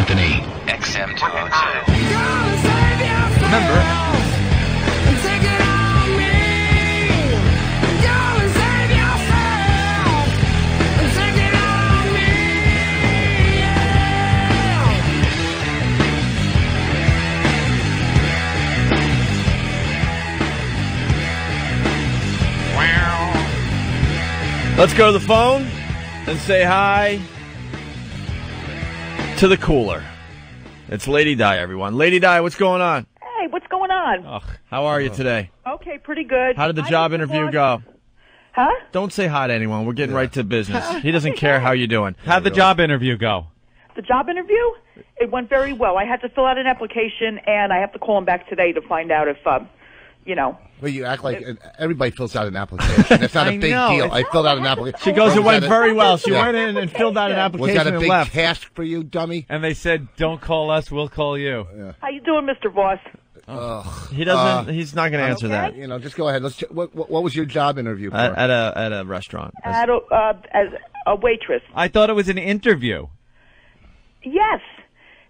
Anthony. XM202. Remember, let's go to the phone and say hi to the cooler. It's Lady Di, everyone. Lady Di, what's going on? Hey, what's going on? Ugh, how are you today? Okay, pretty good. How did the job interview go? Huh? Don't say hi to anyone. We're getting right to business. He doesn't care how you're doing. How'd the job interview go? The job interview? It went very well. I had to fill out an application, and I have to call him back today to find out if, Well, you act like everybody fills out an application. It's not a big deal. I filled out an application. She goes, it went very well. She went in and filled out an application Was that a and big left. task for you, dummy? And they said, don't call us, we'll call you. Yeah. How you doing, Mr. Voss? He doesn't. He's not going to answer that. You know, just go ahead. What was your job interview for? At a restaurant. As a waitress. I thought it was an interview. Yes.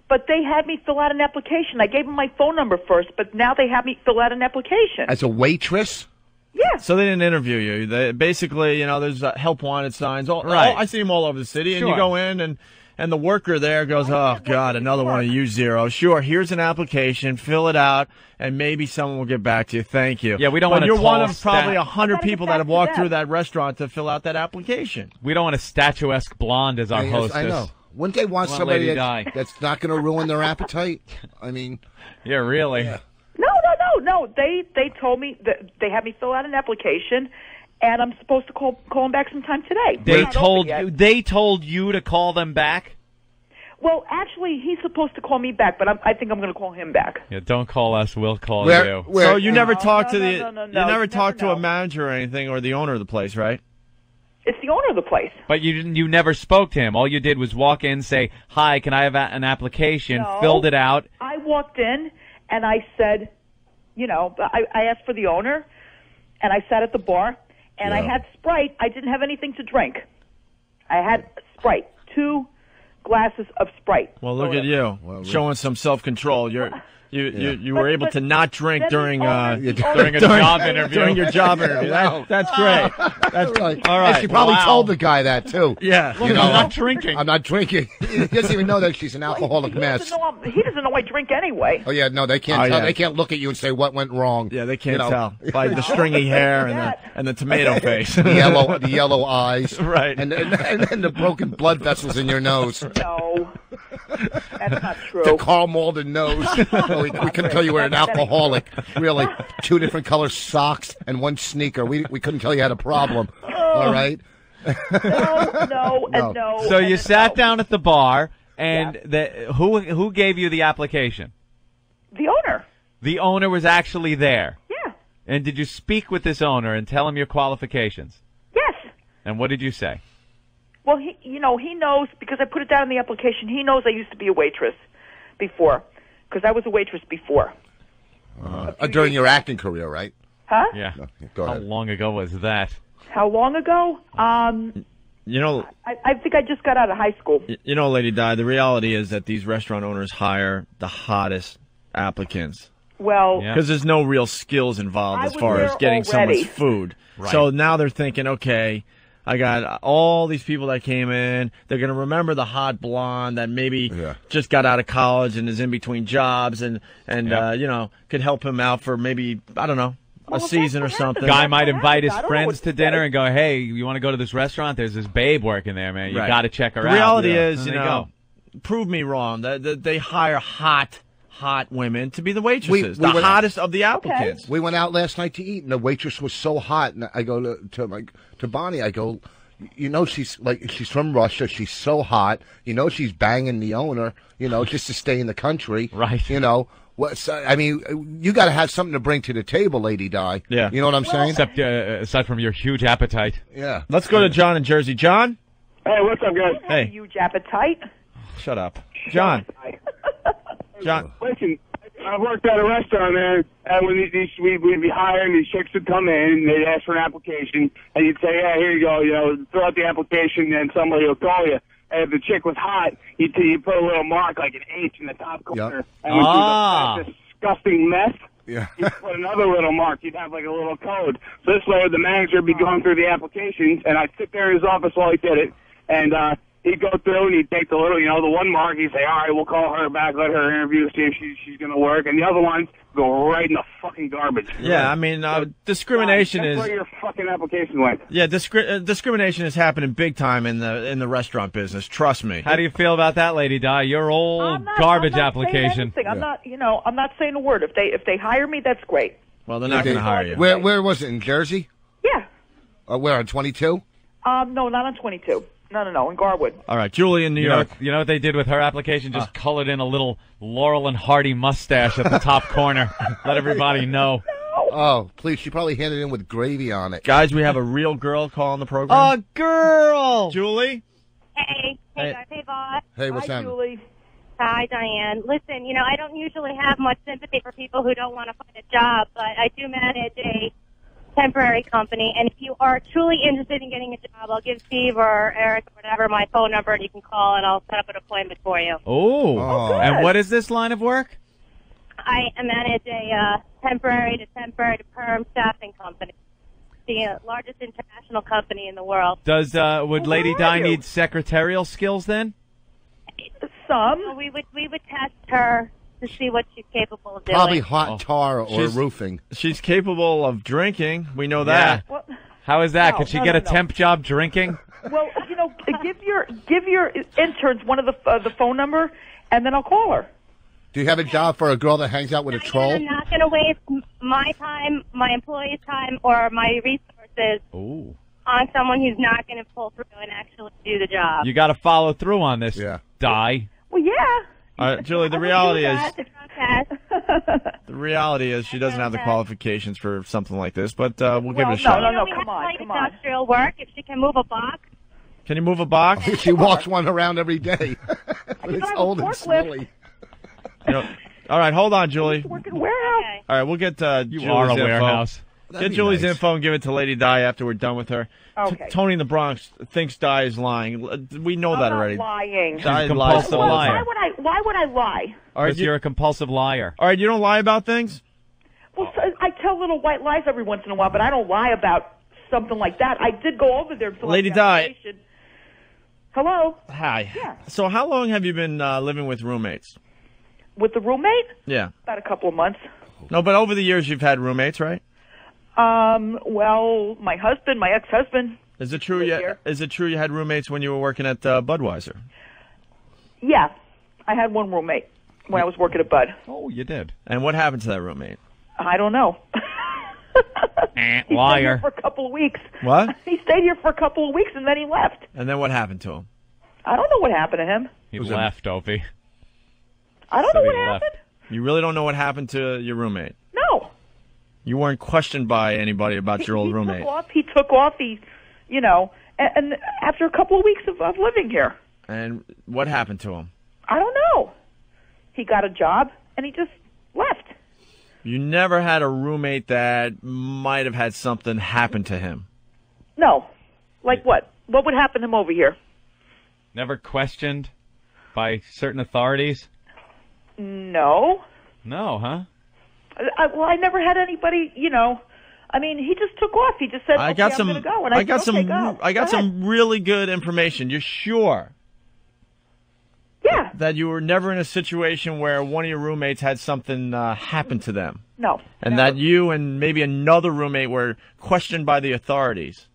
But they had me fill out an application. I gave them my phone number first, but now they have me fill out an application. As a waitress? Yeah. So they didn't interview you. They basically, there's help wanted signs. Right. I see them all over the city, and Sure. you go in, and the worker there goes, oh, God, another one of you zeros. Sure, here's an application. Fill it out, and maybe someone will get back to you. Thank you. Yeah, we don't But want to you're one call of probably stat- 100 people that have walked through that restaurant to fill out that application. We don't want a statuesque blonde as our Yes, hostess. I know. Wouldn't they want Want somebody Lady Di. that's not going to ruin their appetite? I mean, Yeah, really. Yeah. No. They told me that they had me fill out an application, and I'm supposed to call them back sometime today. They Not told open you. yet. They told you to call them back. Well, actually, he's supposed to call me back, but I think I'm going to call him back. Yeah, don't call us. We'll call Where- you. where- So you never talked to no, the no, you never you talked to never a know. manager or anything, or the owner of the place, right? It's the owner of the place. But you never spoke to him. All you did was walk in, say, hi, can I have an application, No. filled it out. I walked in, and I said, I asked for the owner, and I sat at the bar, and I Yeah. had Sprite. I didn't have anything to drink. I had Sprite, 2 glasses of Sprite. Well, look at you, showing some self-control. You were able But to not drink then the during owner- During a job interview. during your job interview. That's great. That's all right. And she probably Wow. told the guy that, too. Yeah. Look, You know, I'm not drinking. I'm not drinking. He doesn't even know that she's an alcoholic He mess. doesn't know he doesn't know I drink anyway. Oh, yeah, no, they can't Oh, tell. yeah. They can't look at you and say what went wrong. Yeah, they can't You know, tell by the stringy hair and the tomato face. The yellow eyes. Right. And the broken blood vessels in your nose. No, that's not true. The Karl Malden nose. we couldn't tell you were an alcoholic. Really. 2 different color socks and 1 sneaker. We couldn't tell you had a problem. All right? No. So you and sat no. down at the bar, and who gave you the application? The owner. The owner was actually there. Yeah. And did you speak with this owner and tell him your qualifications? Yes. And what did you say? Well, he knows because I put it down in the application. He knows I used to be a waitress before, because I was a waitress before. During your acting career, right? Huh? Yeah. Go How ahead. long ago was that? How long ago? You know, I think I just got out of high school. Lady Di, the reality is that these restaurant owners hire the hottest applicants Well, Yeah. because there's no real skills involved I as was far as there getting already. someone's food. Right. So now they're thinking, okay, I got all these people that came in. They're going to remember the hot blonde that maybe just got out of college and is in between jobs and could help him out for maybe, I don't know, a season or something. Guy might invite his I don't know friends what to to dinner say. and go, hey, you want to go to this restaurant? There's this babe working there, man. You Right. got to check her The out. reality Yeah. is, And you they know, prove me wrong. That they hire hot women to be the waitresses, We the went- hottest of the applicants. We went out last night to eat, and the waitress was so hot. And I go to Bonnie. I go, she's from Russia. She's so hot. She's banging the owner. Just to stay in the country. Right. You got to have something to bring to the table, Lady Di. Yeah. You know what I'm saying? Except aside from your huge appetite. Yeah. Let's go to John in Jersey. John? Hey, what's up, guys? I have a Hey. huge appetite. Shut up. John. John. Listen, I worked at a restaurant, man, and when we'd be hiring, these chicks would come in, and they'd ask for an application, and you'd say, yeah, here you go, fill out the application, and somebody will call you. if the chick was hot, you put a little mark like an H in the top corner. Yep. And when she was a disgusting mess, Yeah. you put another little mark. You'd have like a little code. So this way, the manager would be going through the applications, and I'd sit there in his office while he did it, and he'd go through and he'd take the little, the one mark. He'd say, "All right, we'll call her back, let her interview, see if she's going to work," and the other ones go right in the fucking garbage. Yeah, I mean, discrimination That's is where your fucking application went. Yeah, discrimination is happening big time in the restaurant business. Trust me. How do you feel about that, Lady Di? Your old garbage application. I'm not, I'm not saying a word. If they hire me, that's great. Well, they're not going to hire you. Where was it? In Jersey? Yeah. Where, on 22? No, not on 22. No, in Garwood. All right, Julie in New York. You know what they did with her application? Just colored in a little Laurel and Hardy mustache at the top corner. Let everybody know. Oh, please. She probably handed in with gravy on it. Guys, we have a real girl calling the program. A girl! Julie? Hey guys, hey boss. Hey, what's Hi, happening? Julie. Hi, Diane. Listen, I don't usually have much sympathy for people who don't want to find a job, but I do manage a temporary company, and if you are truly interested in getting a job, I'll give Steve or Eric or whatever my phone number, and you can call, and I'll set up an appointment for you. Oh. And what is this line of work? I manage a temporary to perm staffing company, the largest international company in the world. Would Lady Di need secretarial skills then? Some. So we would test her to see what she's capable of doing. Probably hot tar or roofing. She's capable of drinking. We know that. Yeah. How is that? No, Could she get a temp job drinking? Well, give your interns one of the phone number, and then I'll call her. Do you have a job for a girl that hangs out with a troll? I'm not going to waste my time, my employees' time, or my resources on someone who's not going to pull through and actually do the job. You got to follow through on this, Di. Well, yeah. All right, Julie, the reality is Okay. she doesn't have the qualifications for something like this, but we'll give it a no, shot. no, we come have on, light come on. industrial work. If she can move a box. Can you move a box? She walks one around every day. But it's have a old and forklift. smelly. All right, hold on, Julie. Work in warehouse. Okay. All right, we'll get You Julie's are a info. warehouse. Get Julie's info and give it to Lady Di after we're done with her. Okay. Tony in the Bronx thinks Di is lying. We know that I'm already. not lying. Di She's a lies compulsive all the liar. time. Why would I lie? All right, Because you're a compulsive liar. all right, you don't lie about things? Well, I tell little white lies every once in a while, but I don't lie about something like that. I did go over there for Lady Di. Hello? Hi. Yeah. So how long have you been living with roommates? With the roommate? Yeah. About a couple of months. No, but over the years you've had roommates, right? Well, my ex-husband. Is it true? Here. Is it true you had roommates when you were working at Budweiser? Yeah. I had one roommate when I was working at Bud. Oh, you did. And what happened to that roommate? I don't know. He stayed here Liar. for a couple of weeks. What? He stayed here for a couple of weeks and then he left. And then what happened to him? I don't know what happened to him. He left, Opie. I don't So know he what left. happened. You really don't know what happened to your roommate? No. You weren't questioned by anybody about your old roommate? He took off. And after a couple of weeks of living here. And what happened to him? I don't know. He got a job and he just left. You never had a roommate that might have had something happen to him? No. Like what? What would happen to him over here? Never questioned by certain authorities? No. No, huh? I never had anybody, I mean, he just took off. He just said, I got some. I'm gonna go. And I got said, okay, some. go. I got Go ahead. some really good information. You're sure Yeah. that you were never in a situation where one of your roommates had something happen to them, No. and never. that you and maybe another roommate were questioned by the authorities?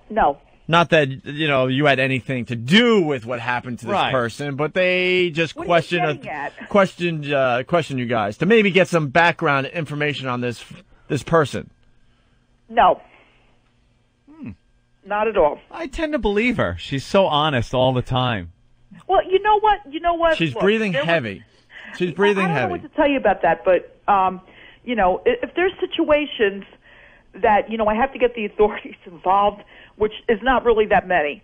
No. Not that you had anything to do with what happened to this Right. person, but they just What are you questioned getting at? questioned you guys to maybe get some background information on this person. No. Not at all. I tend to believe her. She's so honest all the time. Well, you know what? She's Look, breathing there was- heavy. She's breathing I don't heavy. know what to tell you about that, but if there's situations that I have to get the authorities involved, which is not really that many.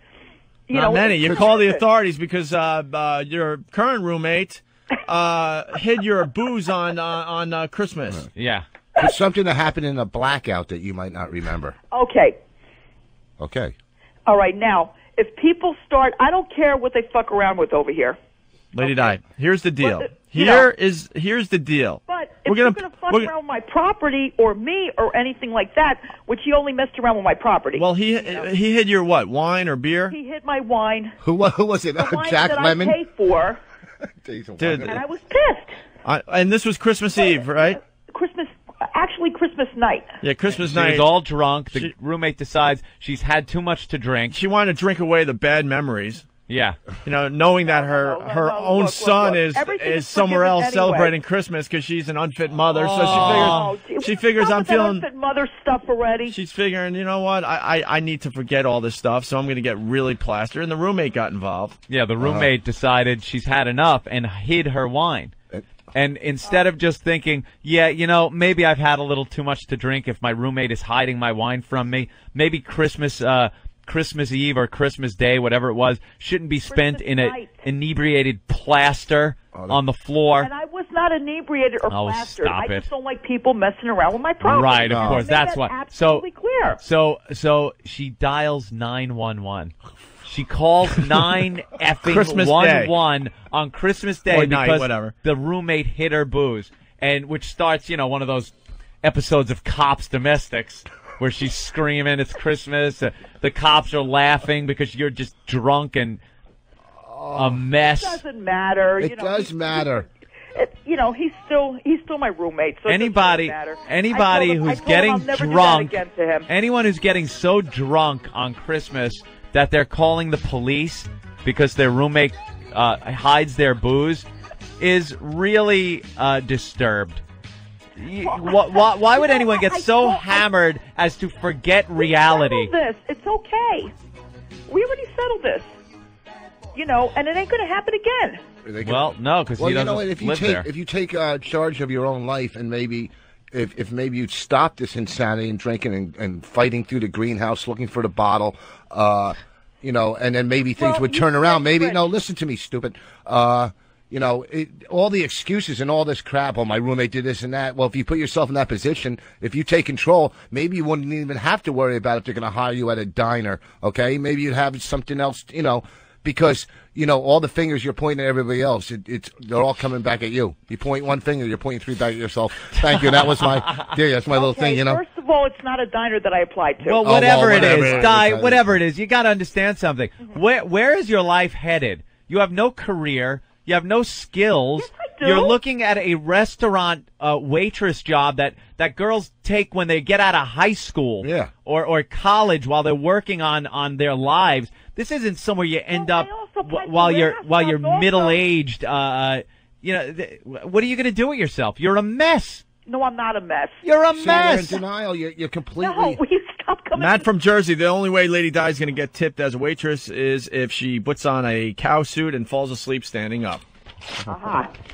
Not many. You it's- call the authorities because your current roommate hid your booze on Christmas. Yeah. It's something that happened in a blackout that you might not remember. Okay. Okay. All right. Now, if people start, I don't care what they fuck around with over here. Lady Di, here's the deal. But, here's the deal. But if you're going to fuck around with my property or me or anything like that, which he only messed around with my property. Well, he hid your what? Wine or beer? He hid my wine. Who was it? The wine Jack that Lemmon? I paid for. Dude, and I was pissed. And this was Christmas Eve, right? Christmas night. Yeah, Christmas night. night. She's all drunk. The roommate decides she's had too much to drink. She wanted to drink away the bad memories. Yeah. Knowing that her own son is somewhere else anyway. celebrating Christmas because she's an unfit mother. So she figures I'm feeling unfit mother stuff already. She's figuring, you know what? I need to forget all this stuff, so I'm going to get really plastered. And the roommate got involved. Yeah, the roommate decided she's had enough and hid her wine. And instead of just thinking, yeah, maybe I've had a little too much to drink if my roommate is hiding my wine from me, maybe Christmas Eve or Christmas Day, whatever it was, shouldn't be spent in an inebriated plaster on the floor. And I was not inebriated or plastered. Stop I just don't like people messing around with my property. Right, of course. That's why. Absolutely clear. So she dials 911. She calls 9 effing Christmas 11 on Christmas Day or night, because whatever. The roommate hid her booze, and which starts, one of those episodes of Cops Domestics where she's screaming, "It's Christmas!" The cops are laughing because you're just drunk and a mess. It doesn't matter. It does matter. He's still my roommate. So anybody who's getting drunk, anyone who's getting so drunk on Christmas that they're calling the police because their roommate hides their booze is really disturbed. Why would anyone get so hammered as to forget reality? It's okay. We already settled this. And it ain't going to happen again. Well, no, because he doesn't live there. If you take charge of your own life and maybe if maybe you'd stop this insanity and drinking and fighting through the greenhouse looking for the bottle, and then maybe things would turn around. Maybe, no, listen to me, stupid. All the excuses and all this crap, my roommate did this and that. Well, if you put yourself in that position, if you take control, maybe you wouldn't even have to worry about if they're going to hire you at a diner, okay? Maybe you'd have something else, because, all the fingers you're pointing at everybody else, they're all coming back at you. You point one finger, you're pointing 3 back at yourself. Thank you. That was that's my little thing, First of all, it's not a diner that I applied to. Well, whatever it is, whatever it is, you got to understand something. Where is your life headed? You have no career. You have no skills. Yes, I do. You're looking at a restaurant waitress job that girls take when they get out of high school or college while they're working on their lives. This isn't somewhere you end up while you're middle-aged. What are you going to do with yourself? You're a mess. No, I'm not a mess. You're a mess. You're in denial. You're completely. No, will you stop coming? Matt from Jersey. The only way Lady Di is going to get tipped as a waitress is if she puts on a cow suit and falls asleep standing up.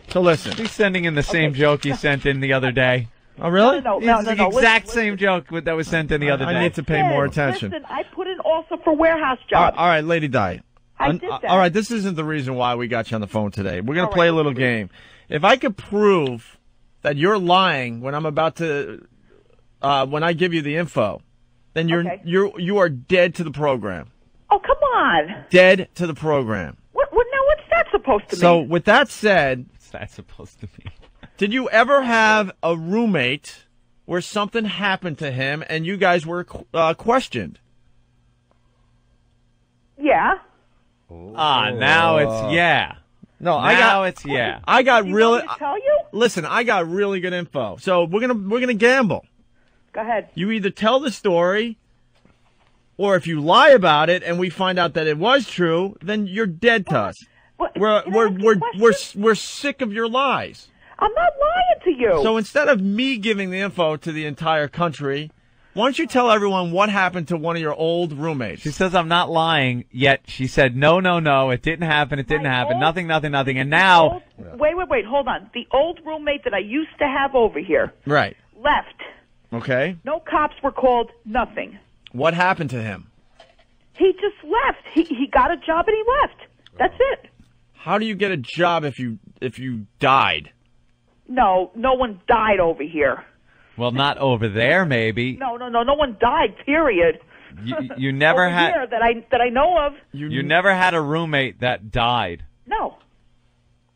So listen. He's sending in the same joke he sent in the other day. Oh, really? No. The exact same joke that was sent in the other day. I need to pay more attention. Listen, I put in also for warehouse jobs. All right, Lady Di. I did that. All right, this isn't the reason why we got you on the phone today. We're going to play a little game. If I could prove that you're lying when I'm about to, when I give you the info, then you are dead to the program. Oh, come on. Dead to the program. Now, what's that supposed to mean? So, with that said, what's that supposed to mean? Did you ever have a roommate where something happened to him and you guys were questioned? Yeah. Now it's yeah. No, it's yeah. I got really. Tell you? Listen, I got really good info. So we're gonna gamble. Go ahead. You either tell the story, or if you lie about it and we find out that it was true, then you're dead to us. We're sick of your lies. I'm not lying to you. So instead of me giving the info to the entire country, why don't you tell everyone what happened to one of your old roommates? She says I'm not lying, yet she said, no, it didn't happen, nothing, and now... Wait, hold on. The old roommate that I used to have over here left. Okay. No cops were called, nothing. What happened to him? He just left. He got a job and he left. That's it. How do you get a job if you died? No one died over here. Well, not over there, maybe. No one died, period. You never over had here that I know of. You never had a roommate that died. No.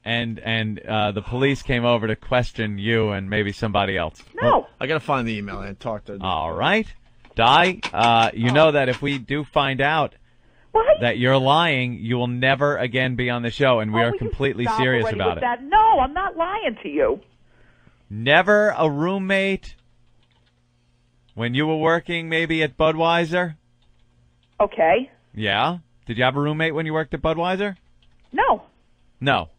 And the police came over to question you and maybe somebody else. No. Well, I got to find the email and talk to. All right, Di. You know that if we do find out that you're lying, you will never again be on the show, and we are completely serious about it. That? No, I'm not lying to you. Never a roommate when you were working maybe at Budweiser? Okay. Yeah? Did you have a roommate when you worked at Budweiser? No. No.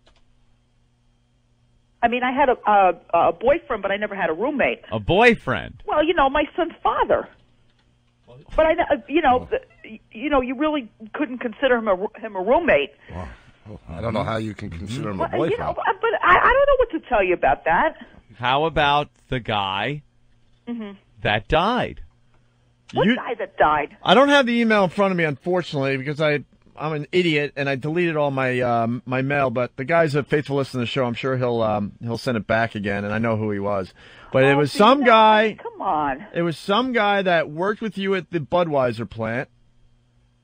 I mean, I had a boyfriend, but I never had a roommate. A boyfriend? Well, my son's father. But you really couldn't consider him a roommate. Well, I don't know how you can consider him a boyfriend. But I don't know what to tell you about that. How about the guy that died? What guy that died? I don't have the email in front of me, unfortunately, because I'm an idiot and I deleted all my my mail. But the guy's a faithful listener to the show. I'm sure he'll send it back again, and I know who he was. But it was some guy. Come on. It was some guy that worked with you at the Budweiser plant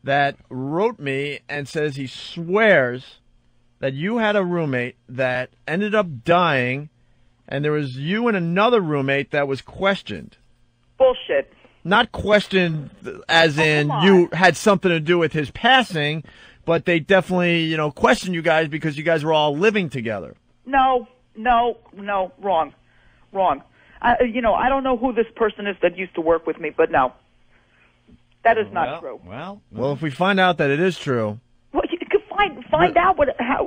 that wrote me and says he swears that you had a roommate that ended up dying, and there was you and another roommate that was questioned. Bullshit. Not questioned as in you had something to do with his passing, but they definitely, questioned you guys because you guys were all living together. No, wrong. I don't know who this person is that used to work with me, but no. That is not true. Well, if we find out that it is true. Well, you can find out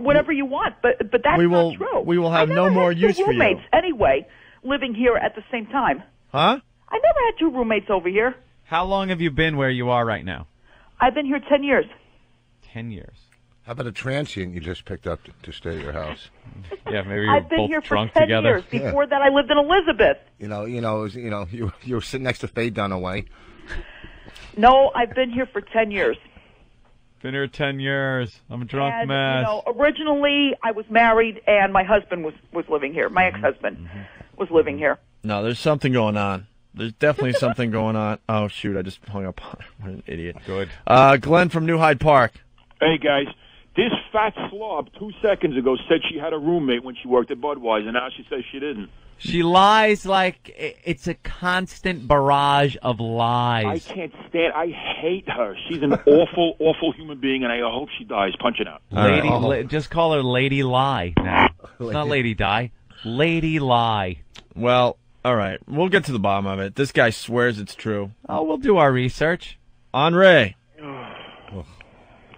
whatever you want, but that's not true. We will have no more use for you. I never had two roommates anyway living here at the same time. Huh? I never had two roommates over here. How long have you been where you are right now? I've been here 10 years. 10 years. How about a transient you just picked up to stay at your house? Yeah, maybe you're I've been both here drunk for 10 together. years. Before that, I lived in Elizabeth. You were sitting next to Faye Dunaway. No, I've been here for 10 years. Been here 10 years. I'm a drunk mess. Originally I was married and my husband was living here. My ex-husband was living here. No, there's something going on. There's definitely something going on. Oh, shoot, I just hung up on her. What an idiot. Good. Glenn from New Hyde Park. Hey, guys. This fat slob 2 seconds ago said she had a roommate when she worked at Budweiser. Now she says she didn't. She lies like it's a constant barrage of lies. I can't stand. I hate her. She's an awful, awful human being, and I hope she dies. Punch it out. Just call her Lady Lie now. It's not Lady Di. Lady Lie. Well, all right. We'll get to the bottom of it. This guy swears it's true. Oh, we'll do our research. Andre.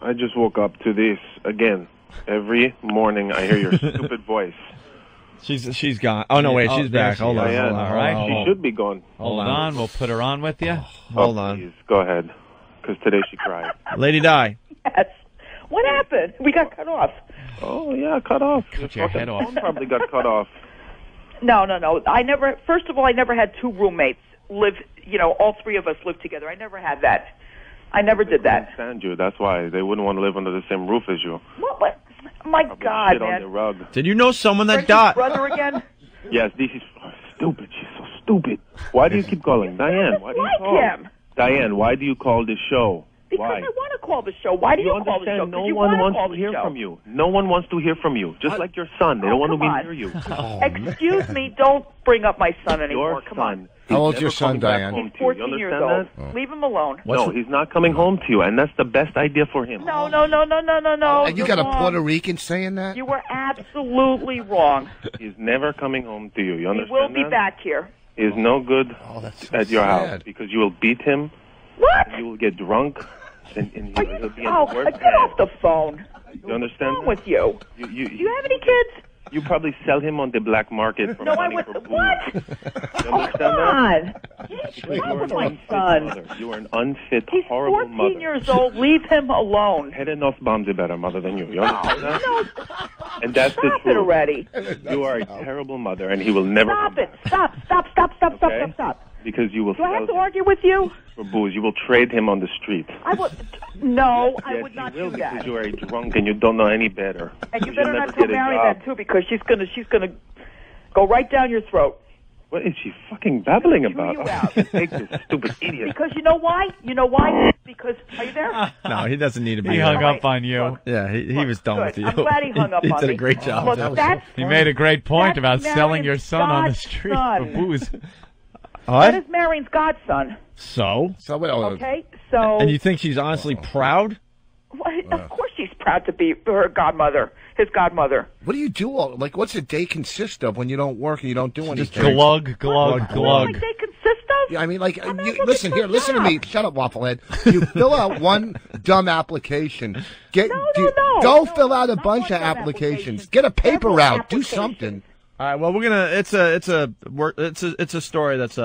I just woke up to this again. Every morning I hear your stupid voice. She's gone. Oh, no, wait. She's back. Hold on. All right. She should be gone. Hold on. We'll put her on with you. Hold on. Please, go ahead. Because today she cried. Lady Di. Yes. What happened? We got cut off. Oh, yeah, cut off. Cut your head off. Phone probably got cut off. No. First of all, I never had two roommates live, all three of us live together. I never had that. I never did that. I understand you. That's why they wouldn't want to live under the same roof as you. What? My God, shit man. On the rug. Did you know someone that died? Brother again? Yes, this is stupid. She's so stupid. Why do you keep calling? Diane, why do you call? Him. Diane, why do you call this show? Because why? I want to call the show. Why do you call the show? No one wants to hear from you. No one wants to hear from you. Just like your son. They don't want to hear you. Excuse me, don't bring up my son anymore. Come on. How old's your son, Diane? He's 14 years old. Leave him alone. No, he's not coming home to you, and that's the best idea for him. No. And you got a Puerto Rican saying that? You were absolutely wrong. He's never coming home to you. You understand He will be back here. He's no good at your house because you will beat him. What? You will get drunk, and he'll be in the worst get off the phone. You understand? What's wrong with you? Do you have any kids? You probably sell him on the black market for money for booze. What? You understand that? You are an unfit mother. You are an unfit, horrible mother. He's 14 years old. Leave him alone. Head enough bombs a better mother than you. You understand that? No. And that's the truth. Stop it already. You are a terrible mother, and he will never. Stop it! Stop! Because you will. Do I have to argue with you? For booze, you will trade him on the street. I would. No, I yes, would not you will do that. Because you are a drunk and you don't know any better. And you better not go marry that too, because she's gonna go right down your throat. What is she fucking babbling Threw about? you I out. can't take this stupid idiot. Because you know why? You know why? Because, are you there? No, he doesn't need to be. He there. hung up on you. Look, Yeah, he was done good. with you. I'm glad he hung up he on did me. a great job. Look, that's, He made a great point That's about selling Marion's your son on the street for godson. booze. that is Marion's godson. So? Okay, so... And you think she's honestly proud? Well, of course she's proud to be her godmother, his godmother. What do you do? What's a day consist of when you don't work and you don't do anything? Just glug, glug, What glug. they consist of? Yeah, I mean, like, I'm not listen looking here, for a listen to job. me. Shut up, wafflehead. You fill out one dumb application. No. Go fill No, out a not bunch one of dumb applications. application. Get a paper Several route. Do applications. something. All right. Well, we're gonna. It's a story that's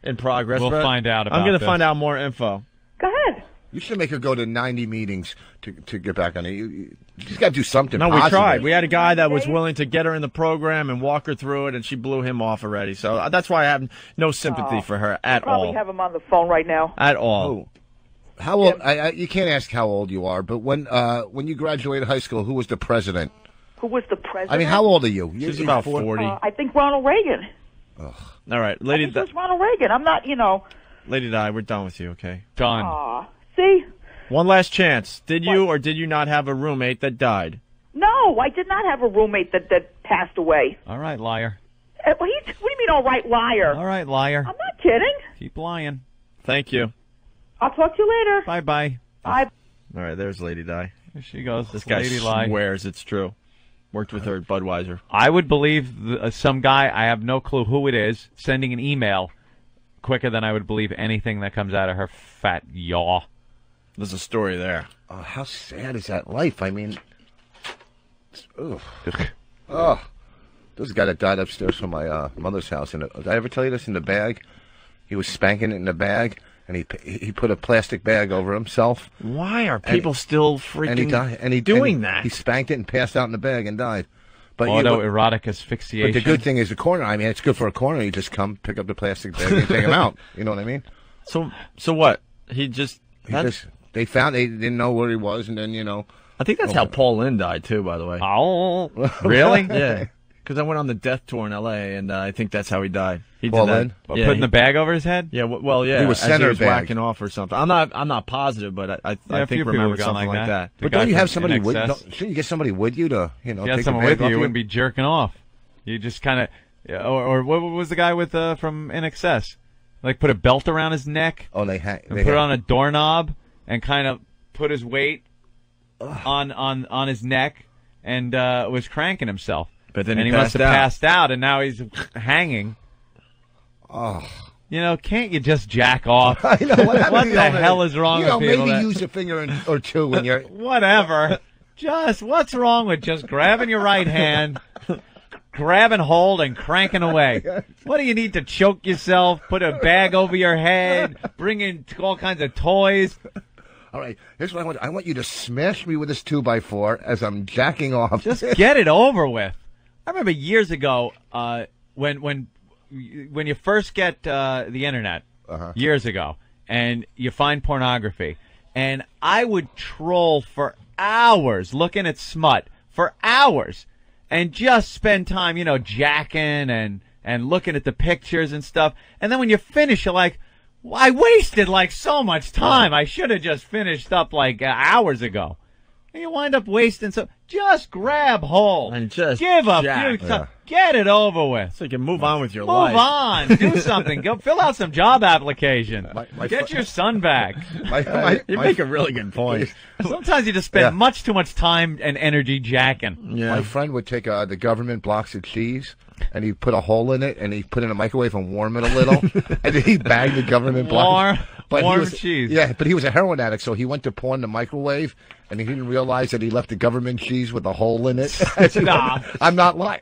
in progress. We'll but find out about I'm gonna this. find out more info. Go ahead. You should make her go to 90 meetings to get back on it. You just got to do something. No, positive. we tried. We had a guy that was willing to get her in the program and walk her through it, and she blew him off already. So that's why I have no sympathy for her at Probably all. have him on the phone right now. At all. Oh. How old? You can't ask how old you are, but when you graduated high school, who was the president? Who was the president? I mean, how old are you? She's You're about 40. I think Ronald Reagan. All right, I Lady think it was Ronald Reagan. I'm not, Lady Di, we're done with you. Okay. Done. See? One last chance. Did you or did you not have a roommate that died? No, I did not have a roommate that passed away. All right, liar. What do you mean, all right, liar? All right, liar. I'm not kidding. Keep lying. Thank you. I'll talk to you later. Bye-bye. Bye. All right, there's Lady Di. Here she goes. This guy Lady lie. swears it's true. Worked with her at Budweiser. I would believe some guy, I have no clue who it is, sending an email quicker than I would believe anything that comes out of her fat yaw. There's a story there. Oh, how sad is that life? I mean, there's a guy that died upstairs from my mother's house. Did I ever tell you this? In the bag, he was spanking it in the bag, and he put a plastic bag over himself. Why are people still freaking doing that? He spanked it and passed out in the bag and died. But Autoerotic asphyxiation. But the good thing is the corner. I mean, it's good for a corner. You just come, pick up the plastic bag, and take him out. You know what I mean? So what? They didn't know where he was, and then I think that's how Paul Lynde died too. By the way. Oh, really? Yeah. Because I went on the death tour in L.A. and I think that's how he died. He Paul did that. Lynde? Yeah, Putting the bag over his head? Yeah. Well, yeah. He was as center he was bag. whacking off or something. I'm not positive, but I a few think people remember have gone something like that. The But guy don't you have from somebody with? NXS. Shouldn't you get somebody with you to If you take had the someone bag with you, off you wouldn't be jerking off. You just kind of, or what was the guy with from NXS? Like put a belt around his neck. Oh, they put it on a doorknob and kind of put his weight on his neck and was cranking himself. But then he must have passed out, and now he's hanging. Oh. Can't you just jack off? I know. What the hell is wrong with people? Maybe use a finger or two when you're. Whatever. What's wrong with just grabbing your right hand, grabbing hold, and cranking away? What do you need to choke yourself? Put a bag over your head? Bring in all kinds of toys? All right, here's what I want. I want you to smash me with this 2x4 as I'm jacking off. Just get it over with. I remember years ago when you first get the internet, years ago, and you find pornography, and I would troll for hours looking at smut for hours, and just spend time, jacking and looking at the pictures and stuff, and then when you finish, you're like, well, I wasted so much time. I should have just finished up hours ago. And you wind up wasting so. Just grab hold and just give a few times. Get it over with. So you can move on with your life. Move on. Do something. Go fill out some job application. Get your son back. You make a really good point. Sometimes you just spend much too much time and energy jacking. Yeah. My friend would take the government blocks of cheese, and he'd put a hole in it, and he'd put it in a microwave and warm it a little, and then he'd bag the government blocks. Warm cheese. Yeah, but he was a heroin addict, so he went to pour in the microwave, and he didn't realize that he left the government cheese with a hole in it. Nah. I'm not lying.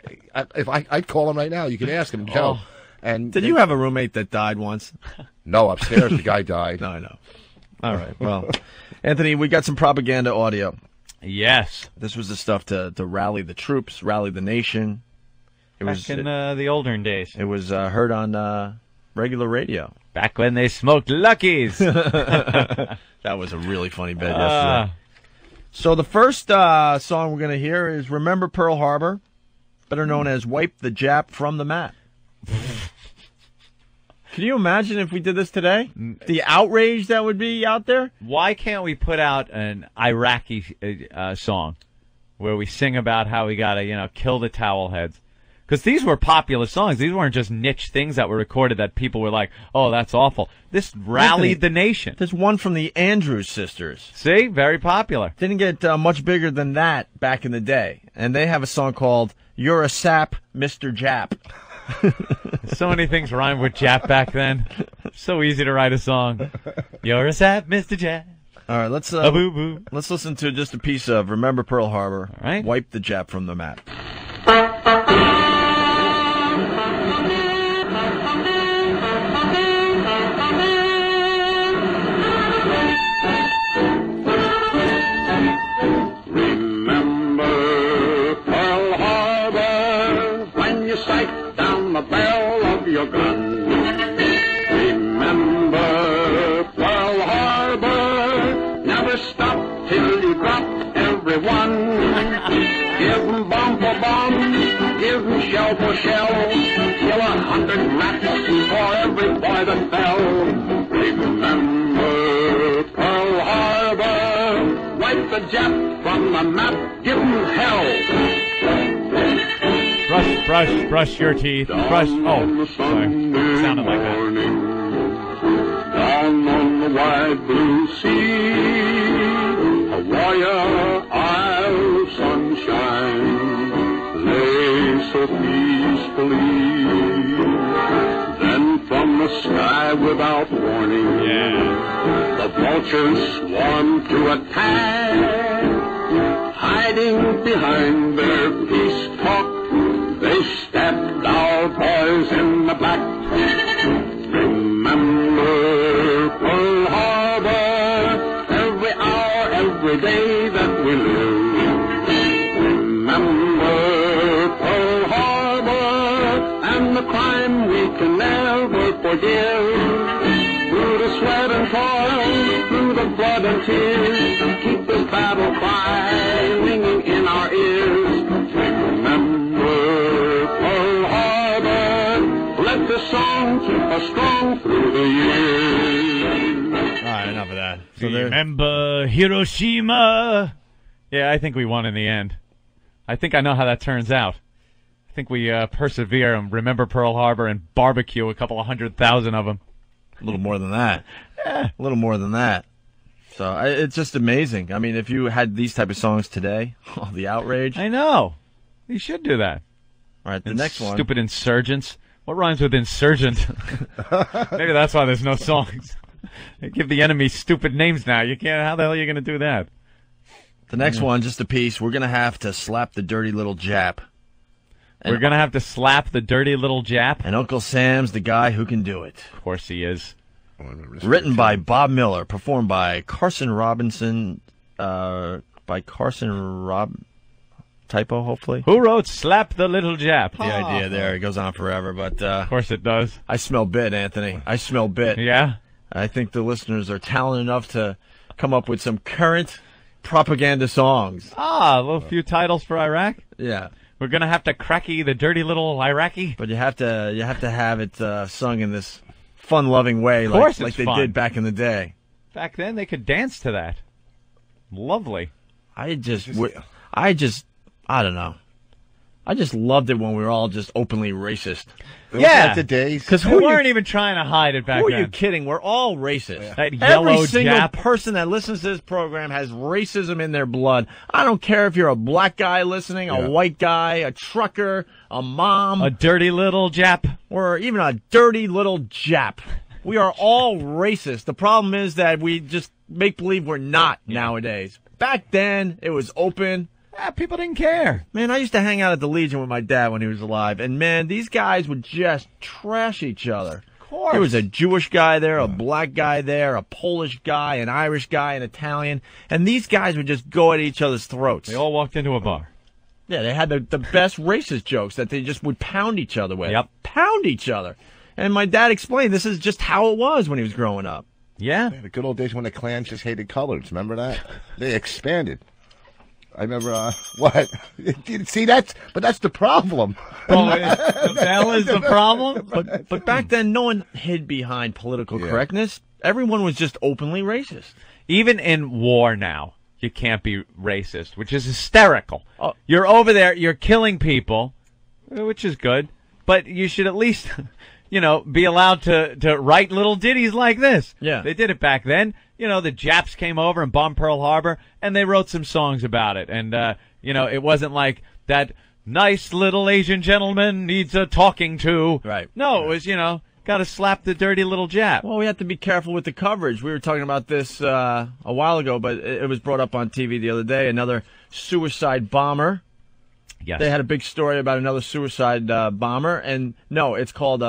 If I'd call him right now. You can ask him, Joe. Oh. And did you have a roommate that died once? No, upstairs the guy died. No, I know. All right. Well, Anthony, we got some propaganda audio. Yes. This was the stuff to rally the troops, rally the nation. It Back was in the olden days. It was heard on regular radio. Back when they smoked Luckies. That was a really funny bit yesterday. So the first song we're going to hear is Remember Pearl Harbor, better known as Wipe the Jap from the Mat. Can you imagine if we did this today? The outrage that would be out there? Why can't we put out an Iraqi song where we sing about how we got to, kill the towel heads? Because these were popular songs. These weren't just niche things that were recorded that people were like, oh, that's awful. This rallied the nation. There's one from the Andrews Sisters. See? Very popular. Didn't get much bigger than that back in the day. And they have a song called You're a Sap, Mr. Jap. So many things rhymed with Jap back then. So easy to write a song. You're a sap, Mr. Jap. All right, let's listen to just a piece of Remember Pearl Harbor. All right. Wipe the Jap from the map. Remember Pearl Harbor when you sight down the barrel of your gun. Remember Pearl Harbor, never stop till you drop everyone. Give 'em bomb for bomb, give 'em shell for shell, kill 100 rats for every boy that fell. Remember Pearl Harbor, wipe the Jap from the map, give 'em hell. Brush your teeth. Brush. Oh, sorry. Sounded like that. Down on the wide blue sea, a warrior isle of sunshine lay so peacefully. Then from the sky without warning, the vultures swarmed to attack. Hiding behind their peace talk, they stabbed our boys in the back. Remember Pearl Harbor, every hour, every day that we live. Remember Pearl Harbor, and the crime we can never forgive. Through the sweat and toil, through the blood and tears, keep this battle cry ringing in our ears. Remember Pearl Harbor, let the song keep us strong through the years. All right, enough of that. So remember Hiroshima. Yeah, I think we won in the end. I think I know how that turns out. I think we persevere and remember Pearl Harbor and barbecue a couple of 100,000 of them. A little more than that. Yeah, a little more than that. So it's just amazing. I mean, if you had these type of songs today, the outrage. I know. You should do that. All right, the next one. Stupid insurgents. What rhymes with insurgent? Maybe that's why there's no songs. They give the enemy stupid names now. You can't. How the hell are you going to do that? The next one, just a piece. We're going to have to slap the dirty little Jap. We're going to have to slap the dirty little Jap? And Uncle Sam's the guy who can do it. Of course he is. Written by Bob Miller, performed by Carson Robinson, typo, hopefully. Who wrote Slap the Little Jap? The idea there. It goes on forever, but... of course it does. I smell bit, Anthony. I smell bit. Yeah? I think the listeners are talented enough to come up with some current propaganda songs. A little few titles for Iraq? Yeah. We're going to have to cracky the dirty little Iraqi? But you have to have it sung in this fun-loving way like they did back in the day. Back then, they could dance to that. Lovely. I don't know. I just loved it when we were all just openly racist. Yeah. The days. Because we weren't even trying to hide it back then. Who are you kidding? We're all racist. Yeah. That yellow Every single Jap. person that listens to this program has racism in their blood. I don't care if you're a black guy listening, a white guy, a trucker, a mom. A dirty little Jap. Or even a dirty little Jap. We are all racist. The problem is that we just make believe we're not nowadays. Back then, it was open. People didn't care. Man, I used to hang out at the Legion with my dad when he was alive, and man, these guys would just trash each other. Of course. There was a Jewish guy there, a black guy there, a Polish guy, an Irish guy, an Italian, and these guys would just go at each other's throats. They all walked into a bar. Yeah, they had the best racist jokes that they just would pound each other with. Yep. Pound each other. And my dad explained this is just how it was when he was growing up. Yeah. The good old days when the clans just hated colors. Remember that? They expanded. I remember what? See, that's the problem. The bell is the problem. But back then, no one hid behind political correctness. Everyone was just openly racist. Even in war now, you can't be racist, which is hysterical. Oh. You're over there, you're killing people, which is good, but you should at least, be allowed to write little ditties like this. Yeah. They did it back then. The Japs came over and bombed Pearl Harbor, and they wrote some songs about it. And, it wasn't like that nice little Asian gentleman needs a talking to. Right. No, it was, got to slap the dirty little Jap. Well, we have to be careful with the coverage. We were talking about this a while ago, but it was brought up on TV the other day. Another suicide bomber. Yes. They had a big story about another suicide bomber, and no, it's called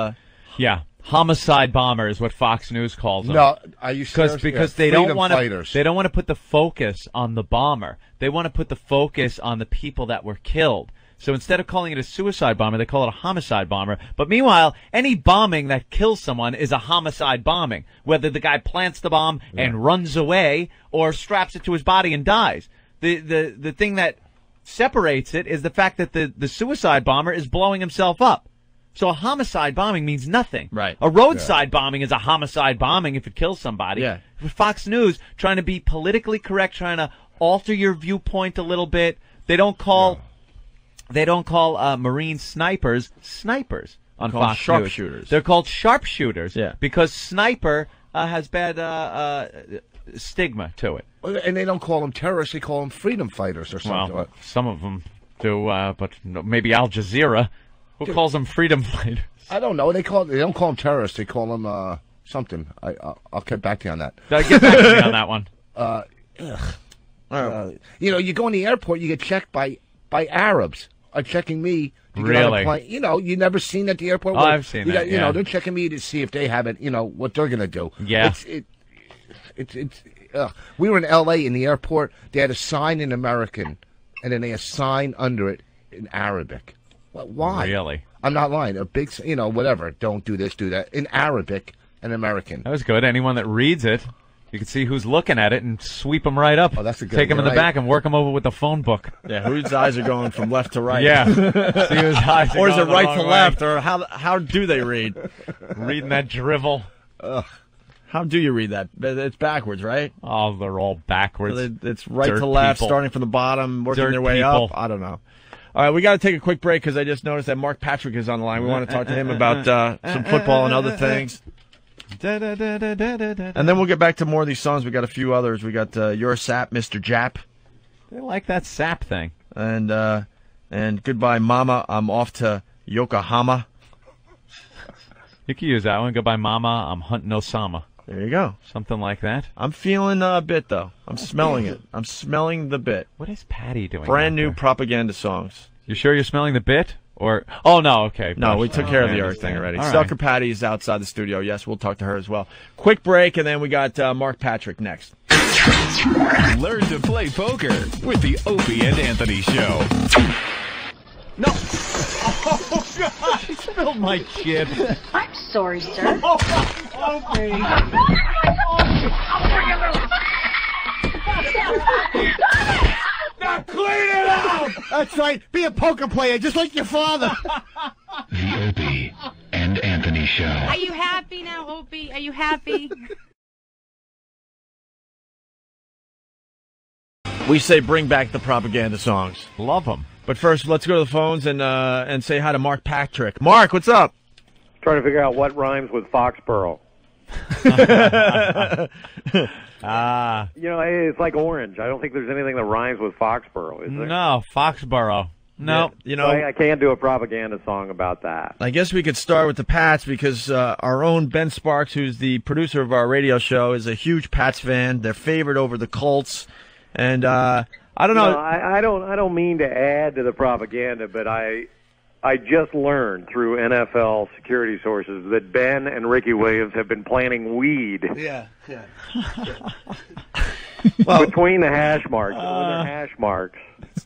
homicide bomber is what Fox News calls them. No, are you serious? Because they don't want to put the focus on the bomber. They want to put the focus on the people that were killed. So instead of calling it a suicide bomber, they call it a homicide bomber. But meanwhile, any bombing that kills someone is a homicide bombing, whether the guy plants the bomb and runs away or straps it to his body and dies. The thing that separates it is the fact that the suicide bomber is blowing himself up. So a homicide bombing means nothing. Right. A roadside bombing is a homicide bombing if it kills somebody. Yeah. Fox News trying to be politically correct, trying to alter your viewpoint a little bit. They don't call Marine snipers on Fox sharpshooters. News. They're called sharpshooters. Yeah. Because sniper has bad stigma to it. And they don't call them terrorists; they call them freedom fighters or something. Well, some of them do, but maybe Al Jazeera. Who calls them freedom fighters? I don't know. They don't call them terrorists. They call them something. I'll get back to you on that. Get back to me on that one. You go in the airport, you get checked by Arabs. Are checking me. Really? You never seen at the airport. Oh, I've seen that. They're checking me to see if they have it. What they're gonna do. Yeah. We were in L.A. in the airport. They had a sign in American, and then they had a sign under it in Arabic. Why? Really? I'm not lying. A big, whatever. Don't do this, do that. In Arabic and American. That was good. Anyone that reads it, you can see who's looking at it and sweep them right up. Oh, that's a good. Take them in the back and work them over with the phone book. Yeah, whose eyes are going from left to right? Yeah. See whose eyes or is it right to way. left? Or how do they read? Reading that drivel. Ugh. How do you read that? It's backwards, right? Oh, they're all backwards. So it's right to left, starting from the bottom, working their way up. I don't know. All right, we got to take a quick break because I just noticed that Mark Patrick is on the line. We want to talk to him about some football and other things. And then we'll get back to more of these songs. We got a few others. We got Your Sap, Mr. Jap. They like that sap thing. And Goodbye Mama, I'm off to Yokohama. You can use that one. Goodbye Mama, I'm hunting Osama. There you go. Something like that. I'm feeling a bit, though. I'm smelling it. I'm smelling the bit. What is Patty doing? Brand new propaganda songs. You sure you're smelling the bit? Or oh, no, okay. No, we took care of the earth thing already. All Sucker right. Patty is outside the studio. Yes, we'll talk to her as well. Quick break, and then we got Mark Patrick next. Learn to play poker with the Opie and Anthony Show. No. Oh, God. She spilled my chip. I'm sorry, sir. Okay. Now clean it out! That's right. Be a poker player, just like your father. The Opie and Anthony Show. Are you happy now, Opie? Are you happy? We say bring back the propaganda songs. Love them. But first, let's go to the phones and say hi to Mark Patrick. Mark, what's up? Trying to figure out what rhymes with Foxborough. It's like orange. I don't think there's anything that rhymes with Foxborough, is there? No, Foxborough. No. Yeah, I can't do a propaganda song about that. I guess we could start with the Pats because our own Ben Sparks, who's the producer of our radio show, is a huge Pats fan. They're favored over the Colts. And I don't know. I don't mean to add to the propaganda, but I just learned through NFL security sources that Ben and Ricky Williams have been planting weed. Yeah. Well, between the hash marks. They're hash marks.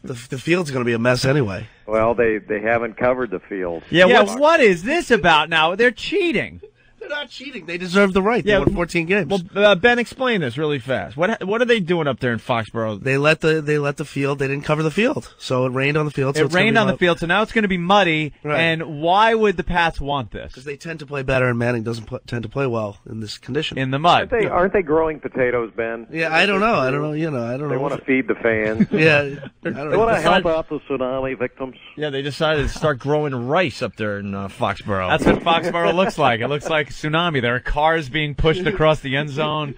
The field's going to be a mess anyway. Well, they haven't covered the field. Yeah, what is this about now? They're cheating. They're not cheating. They deserve the right. They won 14 games. Well, Ben, explain this really fast. What are they doing up there in Foxborough? They let the field. They didn't cover the field, so it rained on the field. It rained on the field, so now it's going to be muddy. Right. And why would the Pats want this? Because they tend to play better, and Manning doesn't tend to play well in this condition. In the mud. Aren't they growing potatoes, Ben? Yeah, I don't know. I don't know. I don't know. They want to feed the fans. Yeah, they want to help out the tsunami victims. Yeah, they decided to start growing rice up there in Foxborough. That's what Foxborough looks like. It looks like tsunami. There are cars being pushed across the end zone,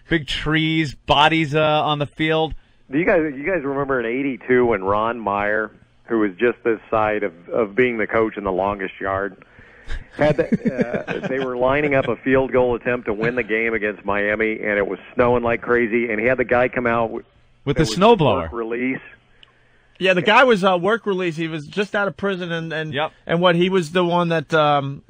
big trees, bodies on the field. Do you guys remember in '82 when Ron Meyer, who was just this side of being the coach in the longest yard, had they were lining up a field goal attempt to win the game against Miami, and it was snowing like crazy, and he had the guy come out with the snowblower release. Yeah, the guy was work release. He was just out of prison, and what he was the one that plowed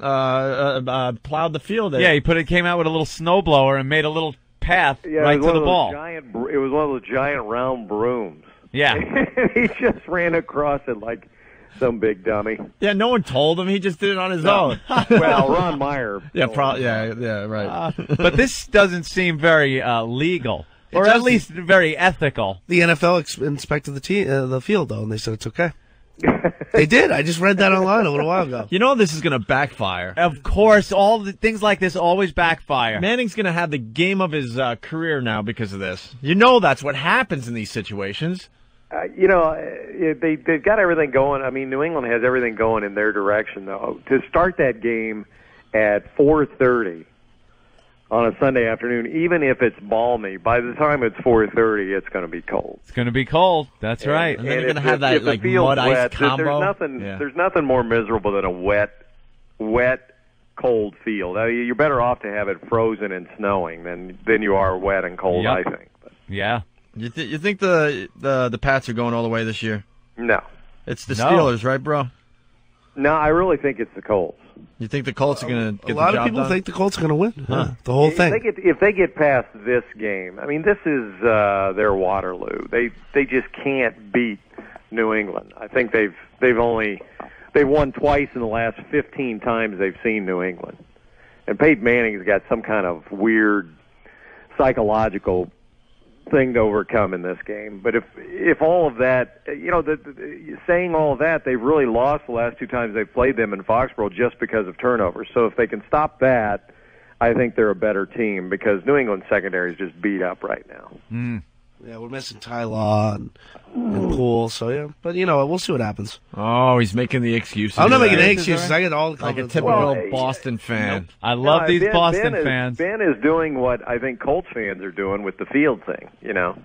the field. Yeah, came out with a little snowblower and made a little path right to the ball. It was one of those giant round brooms. Yeah, he just ran across it like some big dummy. Yeah, no one told him. He just did it on his own. Well, Ron Meyer. Yeah, right. But this doesn't seem very legal. Or at least very ethical. The NFL inspected the field, though, and they said it's okay. They did. I just read that online a little while ago. You know this is going to backfire. Of course, all the things like this always backfire. Manning's going to have the game of his career now because of this. You know that's what happens in these situations. They've got everything going. I mean, New England has everything going in their direction, though. To start that game at 4:30 on a Sunday afternoon, even if it's balmy, by the time it's 4:30, it's going to be cold. It's going to be cold. That's right. And then you're going to have that like mud ice combo. There's nothing more miserable than a wet, cold field. I mean, you're better off to have it frozen and snowing than you are wet and cold. Yep. I think. But. Yeah. You think the Pats are going all the way this year? No. It's the Steelers, right, bro? No, I really think it's the Colts. You think the Colts are going to get the job done? A lot of people think the Colts are going to win. Huh. The whole thing. If they get past this game, I mean, this is their Waterloo. They just can't beat New England. I think they've won twice in the last 15 times they've seen New England. And Peyton Manning's got some kind of weird psychological thing to overcome in this game. But if all of that, saying all of that, they've really lost the last two times they've played them in Foxborough just because of turnovers. So if they can stop that, I think they're a better team because New England's secondary is just beat up right now. Mm. Yeah, we're missing Ty Law and Poole, so yeah. But, we'll see what happens. Oh, he's making the excuses. I'm not making any excuses. I get all the like a typical Boston fan. Nope. I love these Boston fans. Ben is doing what I think Colts fans are doing with the field thing,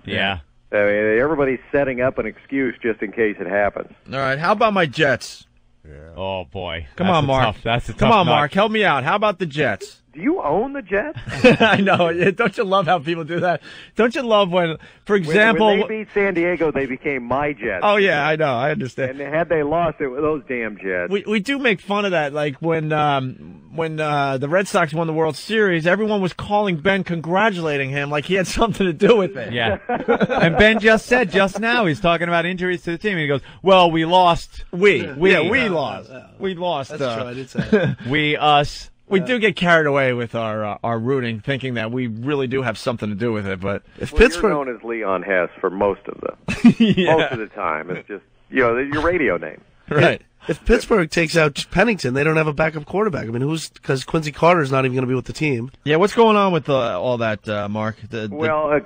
Yeah. I mean, everybody's setting up an excuse just in case it happens. All right, how about my Jets? Yeah. Oh, boy. Come on, Mark. Come on, Mark. Help me out. How about the Jets? Do you own the Jets? I know. Don't you love how people do that? Don't you love when, for example... When they beat San Diego, they became my Jets. Oh, yeah, I know. I understand. And had they lost, it was those damn Jets. We do make fun of that. Like when the Red Sox won the World Series, everyone was calling Ben, congratulating him like he had something to do with it. Yeah. And Ben just said just now, he's talking about injuries to the team. And he goes, well, we lost. We lost. We lost. That's true. I did say that. We, us. We do get carried away with our rooting, thinking that we really do have something to do with it. But if Pittsburgh, you're known as Leon Hess for most of the time, it's just your radio name, right? If Pittsburgh takes out Pennington, they don't have a backup quarterback. I mean, because Quincy Carter's not even going to be with the team. Yeah, what's going on with all that, Mark?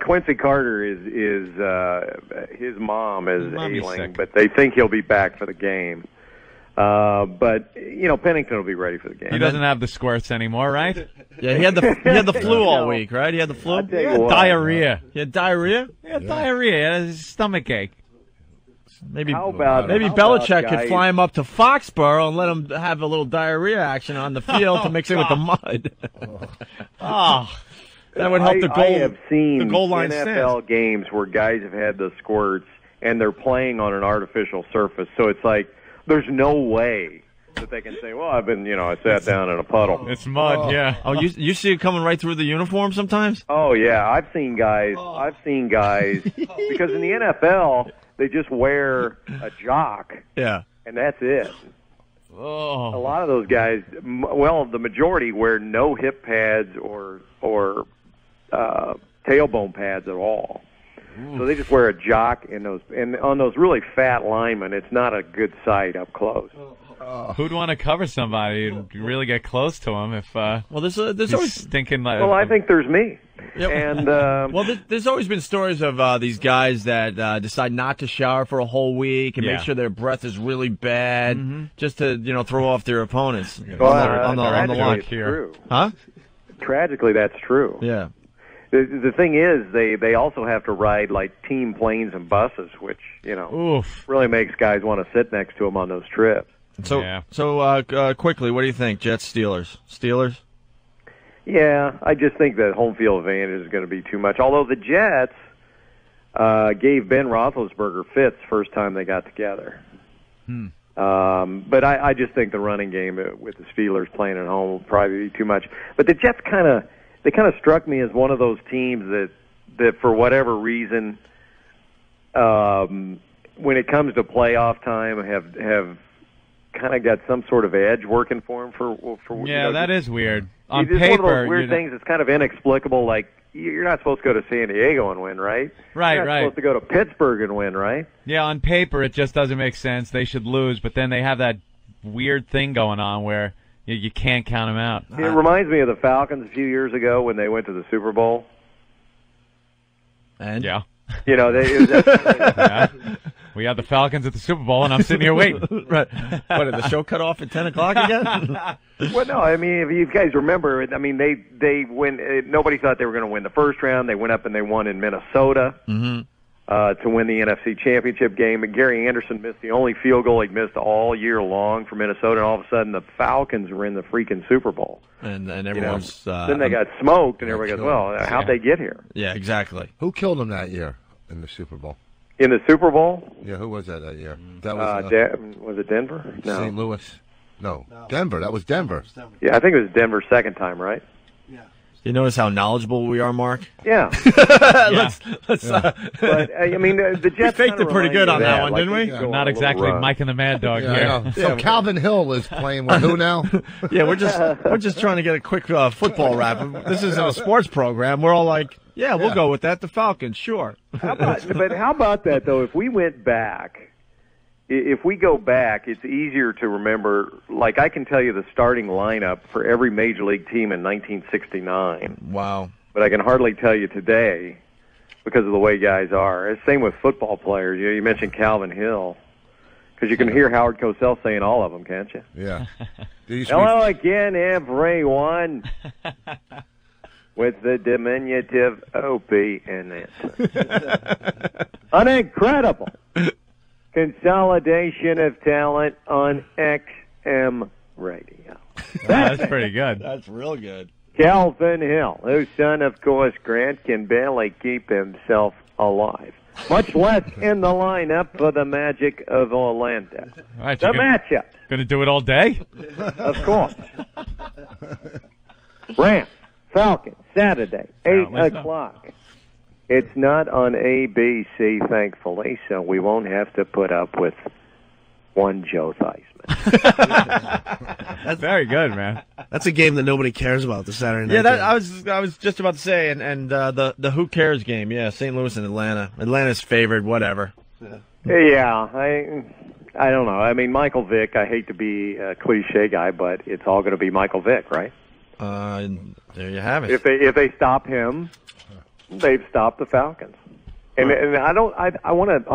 Quincy Carter is his mom is ailing, but they think he'll be back for the game. But Pennington will be ready for the game. He doesn't have the squirts anymore, right? Yeah, he had the flu all week, right? He had the flu. He had diarrhea. He had diarrhea. He had diarrhea. He had a stomach ache. Maybe Belichick could fly him up to Foxborough and let him have a little diarrhea action on the field to mix it with the mud. That would help I have seen the goal line NFL games where guys have had the squirts and they're playing on an artificial surface, so it's like. There's no way that they can say, well, I sat down in a puddle. It's mud, yeah. Oh, you see it coming right through the uniform sometimes? Oh, yeah. I've seen guys, because in the NFL, they just wear a jock. Yeah. And that's it. A lot of those guys, well, the majority wear no hip pads or tailbone pads at all. So they just wear a jock and on those really fat linemen, it's not a good sight up close. Who'd want to cover somebody and really get close to him if there's always stinking like. Well, I think there's me. Yep. And there's always been stories of these guys that decide not to shower for a whole week and make sure their breath is really bad, just to throw off their opponents on the line here. Huh? Tragically, that's true. Yeah. The thing is, they also have to ride like team planes and buses, which really makes guys want to sit next to them on those trips. So quickly, what do you think? Jets, Steelers, Steelers. Yeah, I just think that home field advantage is going to be too much. Although the Jets gave Ben Roethlisberger fits first time they got together. But I just think the running game with the Steelers playing at home will probably be too much. But the Jets kind of struck me as one of those teams that for whatever reason, when it comes to playoff time, have kind of got some sort of edge working for them. That is weird. On it's paper, one of those weird things that's kind of inexplicable. Like you're not supposed to go to San Diego and win, right? Right, you're not supposed to go to Pittsburgh and win, right? Yeah, on paper it just doesn't make sense. They should lose, but then they have that weird thing going on where you can't count them out. It reminds me of the Falcons a few years ago when they went to the Super Bowl. And we had the Falcons at the Super Bowl, and I'm sitting here waiting. Right. What, did the show cut off at 10 o'clock again? Well, no, I mean, if you guys remember, I mean, they win. Nobody thought they were going to win the first round. They went up and they won in Minnesota to win the NFC Championship game. And Gary Anderson missed the only field goal he'd missed all year long for Minnesota, and all of a sudden the Falcons were in the freaking Super Bowl. And everyone's... then they got smoked, and everybody goes, well, how'd they get here? Yeah, exactly. Who killed them that year in the Super Bowl? In the Super Bowl? Yeah, who was that year? That was was it Denver? No. St. Louis. No, Denver. That was Denver. Yeah, I think it was Denver's second time, right? Yeah. You notice how knowledgeable we are, Mark? Yeah. Let's. But I mean, the Jets faked it pretty good on that one, didn't we? Not exactly Mike and the Mad Dog here. So Calvin Hill is playing with who now? Yeah, we're just trying to get a quick football wrap. This isn't a sports program. We're all like, yeah, we'll go with that. The Falcons, sure. How about that though? If we went back, if we go back, it's easier to remember. Like I can tell you the starting lineup for every major league team in 1969. Wow. But I can hardly tell you today because of the way guys are. It's same with football players. You mentioned Calvin Hill. Because you can hear Howard Cosell saying all of them, can't you? Yeah. Hello again, everyone. With the diminutive Opie in it. An incredible consolidation of talent on XM Radio. That's pretty good. That's real good. Calvin Hill, whose son, of course, Grant, can barely keep himself alive, much less in the lineup for the Magic of Orlando. Right, the matchup. Going to do it all day? Of course. Rams, Falcons, Saturday, 8 o'clock. It's not on ABC, thankfully, so we won't have to put up with one Joe Theismann. That's very good, man. That's a game that nobody cares about, the Saturday night. Yeah, game. I was just about to say, and the who cares game, yeah, St. Louis and Atlanta. Atlanta's favored, whatever. Yeah, I don't know. I mean, Michael Vick, I hate to be a cliche guy, but it's all going to be Michael Vick, right? There you have it. If they stop him, they've stopped the Falcons. And I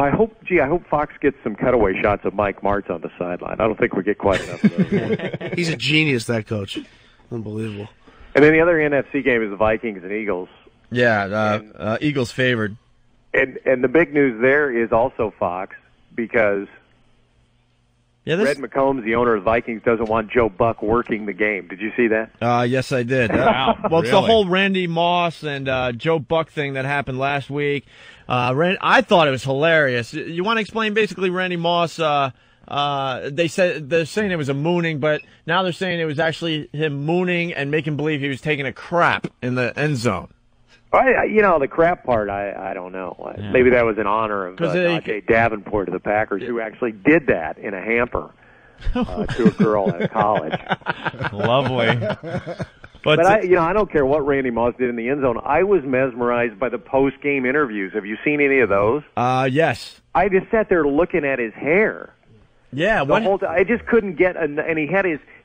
hope Fox gets some cutaway shots of Mike Martz on the sideline. I don't think we get quite enough of those. He's a genius, that coach. Unbelievable. And then the other NFC game is the Vikings and Eagles. Yeah, Eagles favored. And the big news there is also Fox, because Red McCombs, the owner of the Vikings, doesn't want Joe Buck working the game. Did you see that? Yes, I did. Wow, well, it's the whole Randy Moss and Joe Buck thing that happened last week. I thought it was hilarious. You want to explain basically Randy Moss? They're saying it was a mooning, but now they're saying it was actually him mooning and making believe he was taking a crap in the end zone. The crap part, I don't know. Yeah. Maybe that was in honor of Jay Davenport of the Packers, who actually did that in a hamper to a girl at college. Lovely. But I don't care what Randy Moss did in the end zone. I was mesmerized by the post-game interviews. Have you seen any of those? Yes. I just sat there looking at his hair. Yeah, the whole I just couldn't get, and he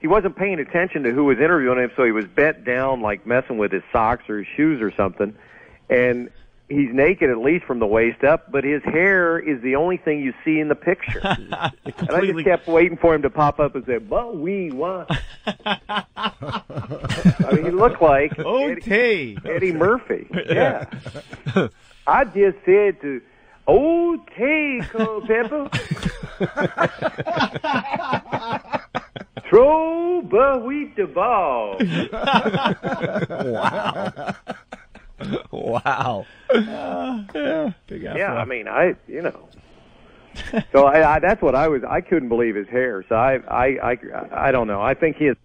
wasn't paying attention to who was interviewing him, so he was bent down, like messing with his socks or his shoes or something. And he's naked at least from the waist up, but his hair is the only thing you see in the picture. And I just kept waiting for him to pop up and say, "But we won." I mean, he looked like Eddie Murphy. Yeah. I just said to O.T. Culpepper, throw Buckwheat the ball. Wow. Wow. Yeah, I mean, So that's what I couldn't believe his hair. So I don't know. I think his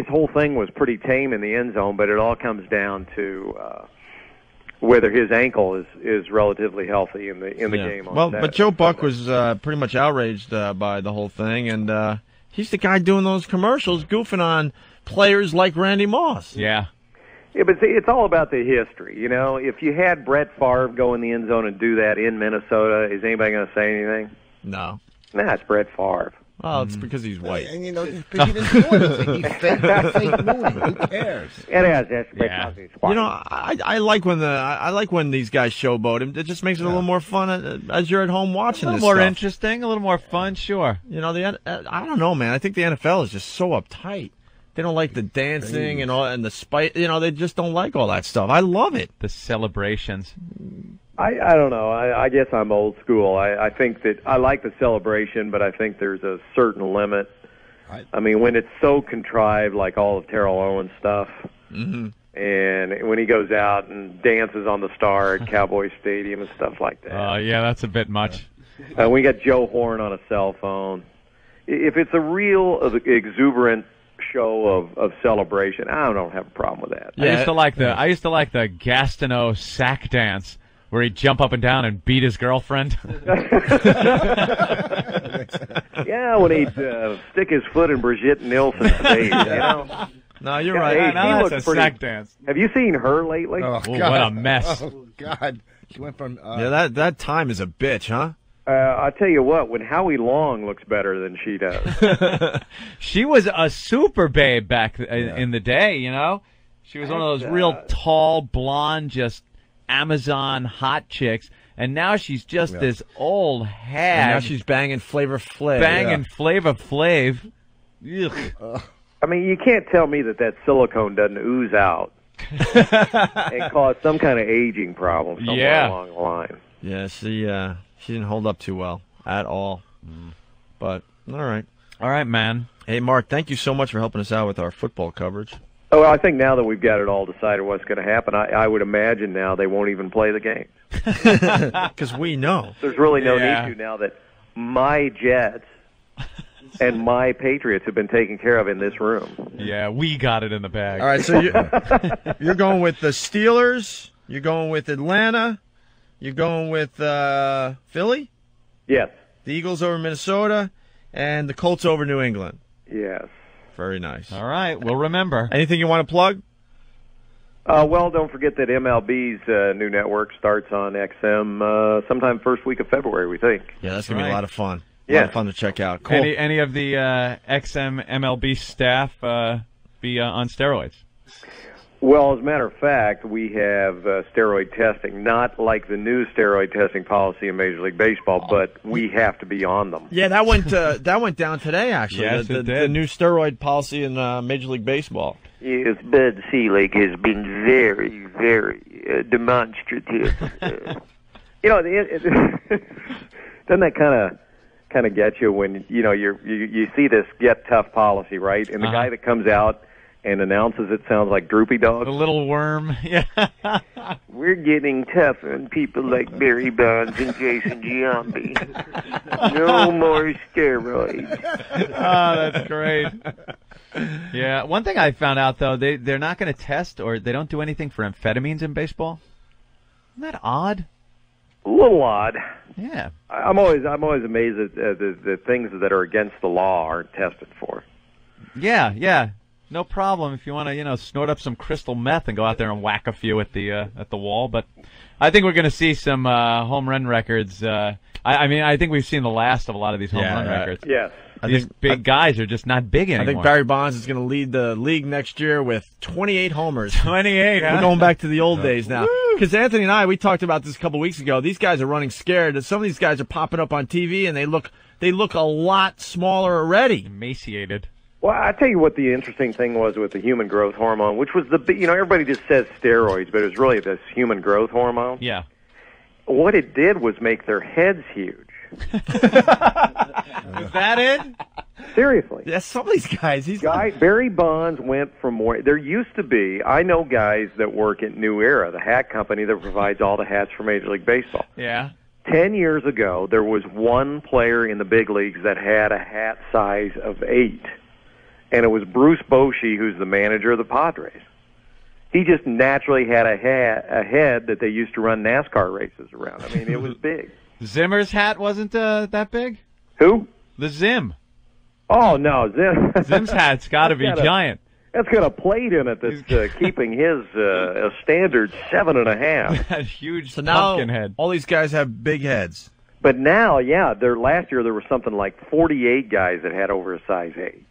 whole thing was pretty tame in the end zone, but it all comes down to whether his ankle is relatively healthy in the game. But Joe Buck was pretty much outraged by the whole thing, and he's the guy doing those commercials, goofing on players like Randy Moss. Yeah. Yeah, but see, it's all about the history. You know, if you had Brett Favre go in the end zone and do that in Minnesota, is anybody going to say anything? No. Nah, it's Brett Favre. Well, it's because he's white. And, because he didn't do anything. He fake mooing. Who cares? I like when these guys showboat him. It just makes it a little more fun as you're at home watching this A little more stuff. interesting, a little more fun, sure. I don't know, man. I think the NFL is just so uptight. They don't like the dancing and the spite. They just don't like all that stuff. I love it. The celebrations. I don't know. I guess I'm old school. I think that I like the celebration, but I think there's a certain limit. I mean, when it's so contrived, like all of Terrell Owens stuff, and when he goes out and dances on the star at Cowboy Stadium and stuff like that. Yeah, that's a bit much. We got Joe Horn on a cell phone. If it's a real exuberant show of celebration, I don't have a problem with that. Yeah. I used to like the Gastineau sack dance where he'd jump up and down and beat his girlfriend. Yeah, when he'd stick his foot in Brigitte Nielsen's face. No, you're right. Now that's a sack dance. Have you seen her lately? Oh, God. What a mess. Oh, God. She went from... that time is a bitch, huh? I tell you what, when Howie Long looks better than she does. She was a super babe back in the day, She was one of those real tall, blonde, just Amazon hot chicks. And now she's just this old hag. And now she's banging Flavor Flav. Flavor Flav. Ugh. I mean, you can't tell me that silicone doesn't ooze out and cause some kind of aging problem somewhere along the line. Yeah, she didn't hold up too well at all. But, all right. All right, man. Hey, Mark, thank you so much for helping us out with our football coverage. Oh, well, I think now that we've got it all decided what's going to happen, I would imagine now they won't even play the game. Because we know. There's really no need to now that my Jets and my Patriots have been taken care of in this room. Yeah, we got it in the bag. All right, so you're going with the Steelers, you're going with Atlanta, you're going with Philly? Yes. The Eagles over Minnesota, and the Colts over New England. Yes. Very nice. All right, we'll remember. Anything you want to plug? Well, don't forget that MLB's new network starts on XM sometime first week of February, we think. Yeah, that's going to be a lot of fun. A Yeah. lot of fun to check out. Cool. Any of the XM MLB staff be on steroids? Well, as a matter of fact, we have steroid testing, not like the new steroid testing policy in Major League Baseball, but we have to be on them. Yeah, that went down today, actually. Yes, the it did. The new steroid policy in Major League Baseball. Yes, Bud Selig has been very, very demonstrative. Doesn't that kind of get you when you see this get tough policy, right? And the guy that comes out and announces it sounds like Droopy Dog. The little worm. Yeah. We're getting tough on people like Barry Bonds and Jason Giambi. No more steroids. Oh, that's great. Yeah. One thing I found out, though, they're not going to test or they don't do anything for amphetamines in baseball. Isn't that odd? A little odd. Yeah. I'm always amazed that the things that are against the law aren't tested for. Yeah. No problem if you want to, snort up some crystal meth and go out there and whack a few at the wall. But I think we're going to see some home run records. I think we've seen the last of a lot of these home run records. Yes. These big guys are just not big anymore. I think Barry Bonds is going to lead the league next year with 28 homers. 28. We're going back to the old days now. Because Anthony and I, we talked about this a couple weeks ago. These guys are running scared. Some of these guys are popping up on TV, and they look a lot smaller already. Emaciated. Well, I tell you what the interesting thing was with the human growth hormone, which was everybody just says steroids, but it was really this human growth hormone. Yeah. What it did was make their heads huge. Is that it? Seriously. Yeah, some of these guys. Barry Bonds went from more. There used to be, I know guys that work at New Era, the hat company that provides all the hats for Major League Baseball. Yeah. 10 years ago, there was one player in the big leagues that had a hat size of 8. And it was Bruce Bochy, who's the manager of the Padres. He just naturally had a head that they used to run NASCAR races around. I mean, it was big. Zimmer's hat wasn't that big? Who? The Zim. Oh, no. Zim's hat's got to be giant. That's got a plate in it that's keeping his a standard 7.5. That huge now, pumpkin head. All these guys have big heads. But now, last year there was something like 48 guys that had over a size 8.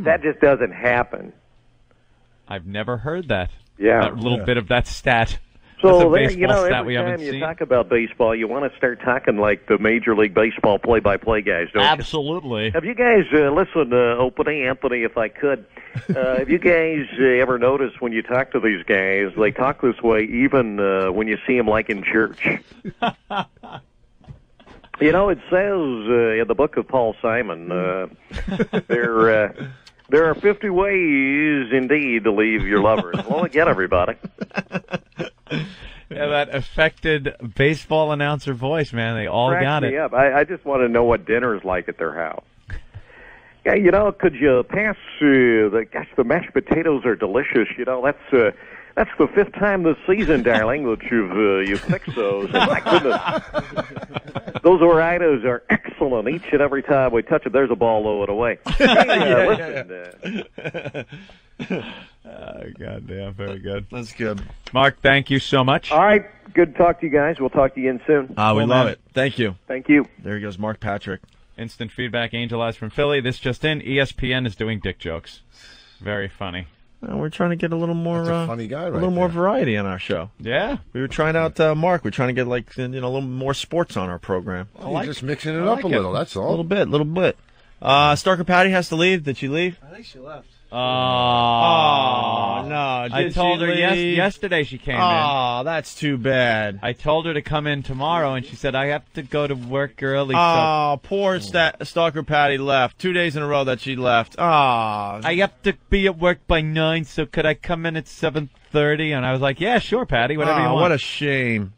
That just doesn't happen. I've never heard that. Yeah. That little bit of that stat. So, That's a baseball stat we every haven't time you seen. talk about baseball, you want to start talking like the Major League Baseball play-by-play guys, don't you? Absolutely. Have you guys, listen, Opie, Anthony, if I could, have you guys ever noticed when you talk to these guys, they talk this way even when you see them like in church? It says in the book of Paul Simon, there are 50 ways indeed to leave your lovers. Well, again, everybody. Yeah, that affected baseball announcer voice, man. They all got it. Yeah, I just want to know what dinner's like at their house. Yeah, could you pass the mashed potatoes are delicious. That's the 5th time this season, darling, that you've fixed those. And my goodness, those Oritos are excellent. Each and every time we touch it, there's a ball, throw it away. Goddamn, very good. That's good. Mark, thank you so much. All right, good to talk to you guys. We'll talk to you again soon. We love it. Thank you. Thank you. There he goes, Mark Patrick. Instant feedback, Angel Eyes from Philly. This just in, ESPN is doing dick jokes. Very funny. We're trying to get a little more, That's a funny guy, a little more variety on our show. Yeah, we were trying out Mark. We're trying to get a little more sports on our program. You're just mixing it up a little. That's all. A little bit. Starker Patty has to leave. Did she leave? I think she left. Oh, no. I told her yesterday she came in. Oh, that's too bad. I told her to come in tomorrow, and she said, I have to go to work early. Oh, poor Stalker Patty left. 2 days in a row that she left. Oh. I have to be at work by 9, so could I come in at 7:30? And I was like, yeah, sure, Patty, whatever you want. What a shame.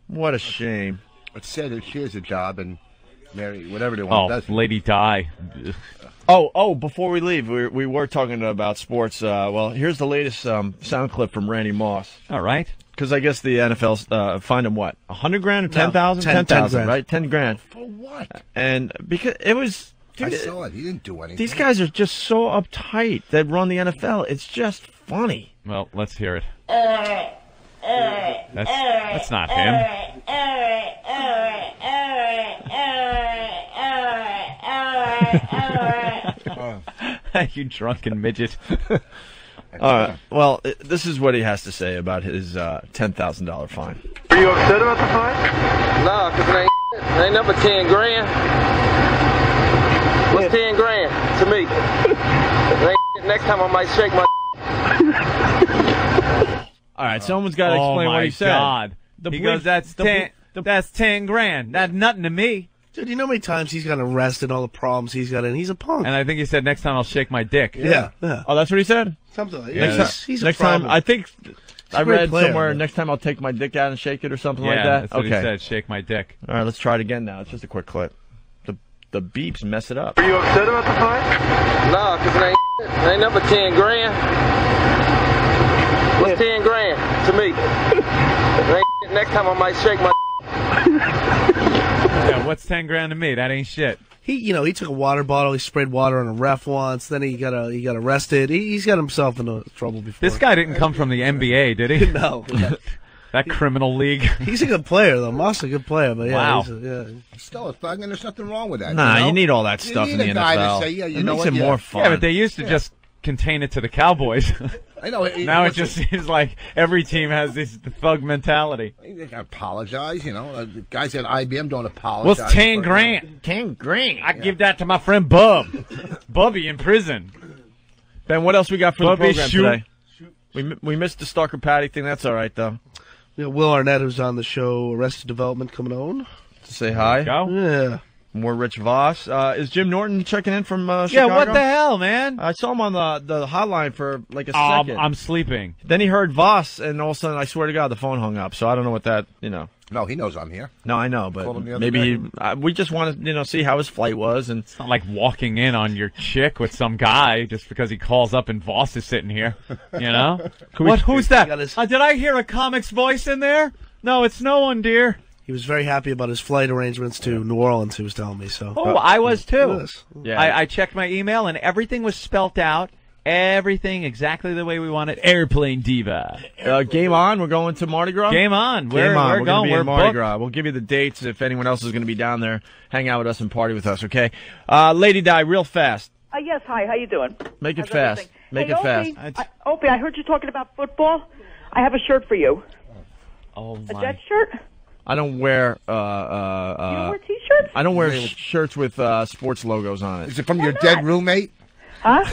What a shame. It's said that she has a job, and Mary, whatever they want. Oh, Lady Di. Oh, before we leave, we were talking about sports. Well, here's the latest sound clip from Randy Moss. All right. Because I guess the NFL fined him, what, $100,000 or $10,000? No, 10,000, right? $10,000. For what? And because it was... Dude, I saw it. He didn't do anything. These guys are just so uptight that run the NFL. It's just funny. Well, let's hear it. That's not him. You drunken midget. All right. Well, this is what he has to say about his $10,000 fine. Are you upset about the fine? No, because it ain't number 10 grand. What's 10 grand to me? Next time I might shake my. All right, someone's got to explain what he said. Oh, my God. He goes, that's 10 grand. That's nothing to me. Dude, you know how many times he's got arrested, all the problems he's got in? He's a punk. And I think he said, next time I'll shake my dick. Yeah. Oh, that's what he said? Something like that. Yeah, he's a problem. Time, I think I read player, somewhere, man. next time I'll take my dick out and shake it or something like that. That's what he said, shake my dick. All right, let's try it again now. It's just a quick clip. The beeps mess it up. Are you upset about the fine? No, because it ain't number 10 grand. What's 10 grand to me? Next time I might shake my. Yeah, what's 10 grand to me? That ain't shit. He took a water bottle. He sprayed water on a ref once. Then he got arrested. He's got himself into trouble before. This guy didn't come from the NBA, did he? No. That criminal league. He's a good player, though. Moss a good player, but yeah, wow. He's still a thug, and there's nothing wrong with that. Nah, you need all that stuff in the a guy NFL. to say, yeah, you it know makes what, it more fun. Yeah, but they used to just contain it to the Cowboys. I know. Now it just seems like every team has this thug mentality. They can apologize, The guys at IBM don't apologize. What's 10 grand? 10 grand. I give that to my friend Bub. Bubby in prison. Ben, what else we got for Bubby, the program today? We missed the Stalker Patty thing. That's all right, though. Yeah, Will Arnett, who's on the show Arrested Development, coming on. Say hi. Go. Yeah. More Rich Voss. Is Jim Norton checking in from Chicago? Yeah, what the hell, man? I saw him on the hotline for like a second. I'm sleeping. Then he heard Voss, and all of a sudden, I swear to God, the phone hung up. So I don't know what that, No, he knows I'm here. No, I know, but Called him the other maybe day. we just want to, see how his flight was. And It's not like walking in on your chick with some guy just because he calls up and Voss is sitting here. Who's that? Did I hear a comic's voice in there? No, it's no one, dear. He was very happy about his flight arrangements to New Orleans, he was telling me. So. Oh, I was too. Yes. Yeah. I checked my email and everything was spelt out. Everything exactly the way we want it. Airplane Diva. Game on. We're going to Mardi Gras. Game on. We're going. going to be We're in Mardi booked. Gras. We'll give you the dates if anyone else is going to be down there, hang out with us and party with us. Okay. Lady Di, real fast. Yes, hi. How you doing? Make it How's fast. everything? Make Hey, it Opie, fast. Opie, I heard you talking about football. I have a shirt for you. Oh A my. Jets shirt? I don't wear. You don't wear T-shirts? I don't wear shirts with sports logos on it. Is it from your dead roommate? Huh?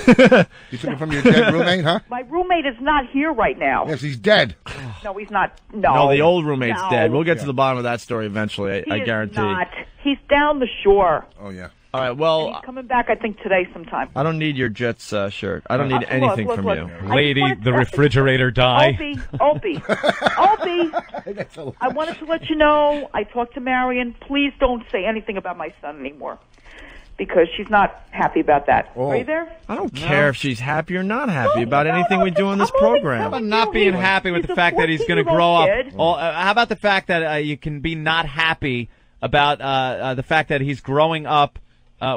You took it from your dead roommate, huh? My roommate is not here right now. Yes, he's dead. No, he's not. No. No, the old roommate's No. dead. We'll get to the bottom of that story eventually. He I is guarantee. not. He's down the shore. Oh, yeah. All right. And Well, he's coming back, I think, today sometime. I don't need your Jets shirt. I don't need Look, anything look, from look. you. Lady, the refrigerator die. Opie. I wanted to let you know, I talked to Marion. Please don't say anything about my son anymore, because she's not happy about that. Oh. Are you there? I don't care if she's happy or not happy about anything we do on this program. How about not being happy with the fact that he's going to grow up? How about the fact that you can be not happy about the fact that he's growing up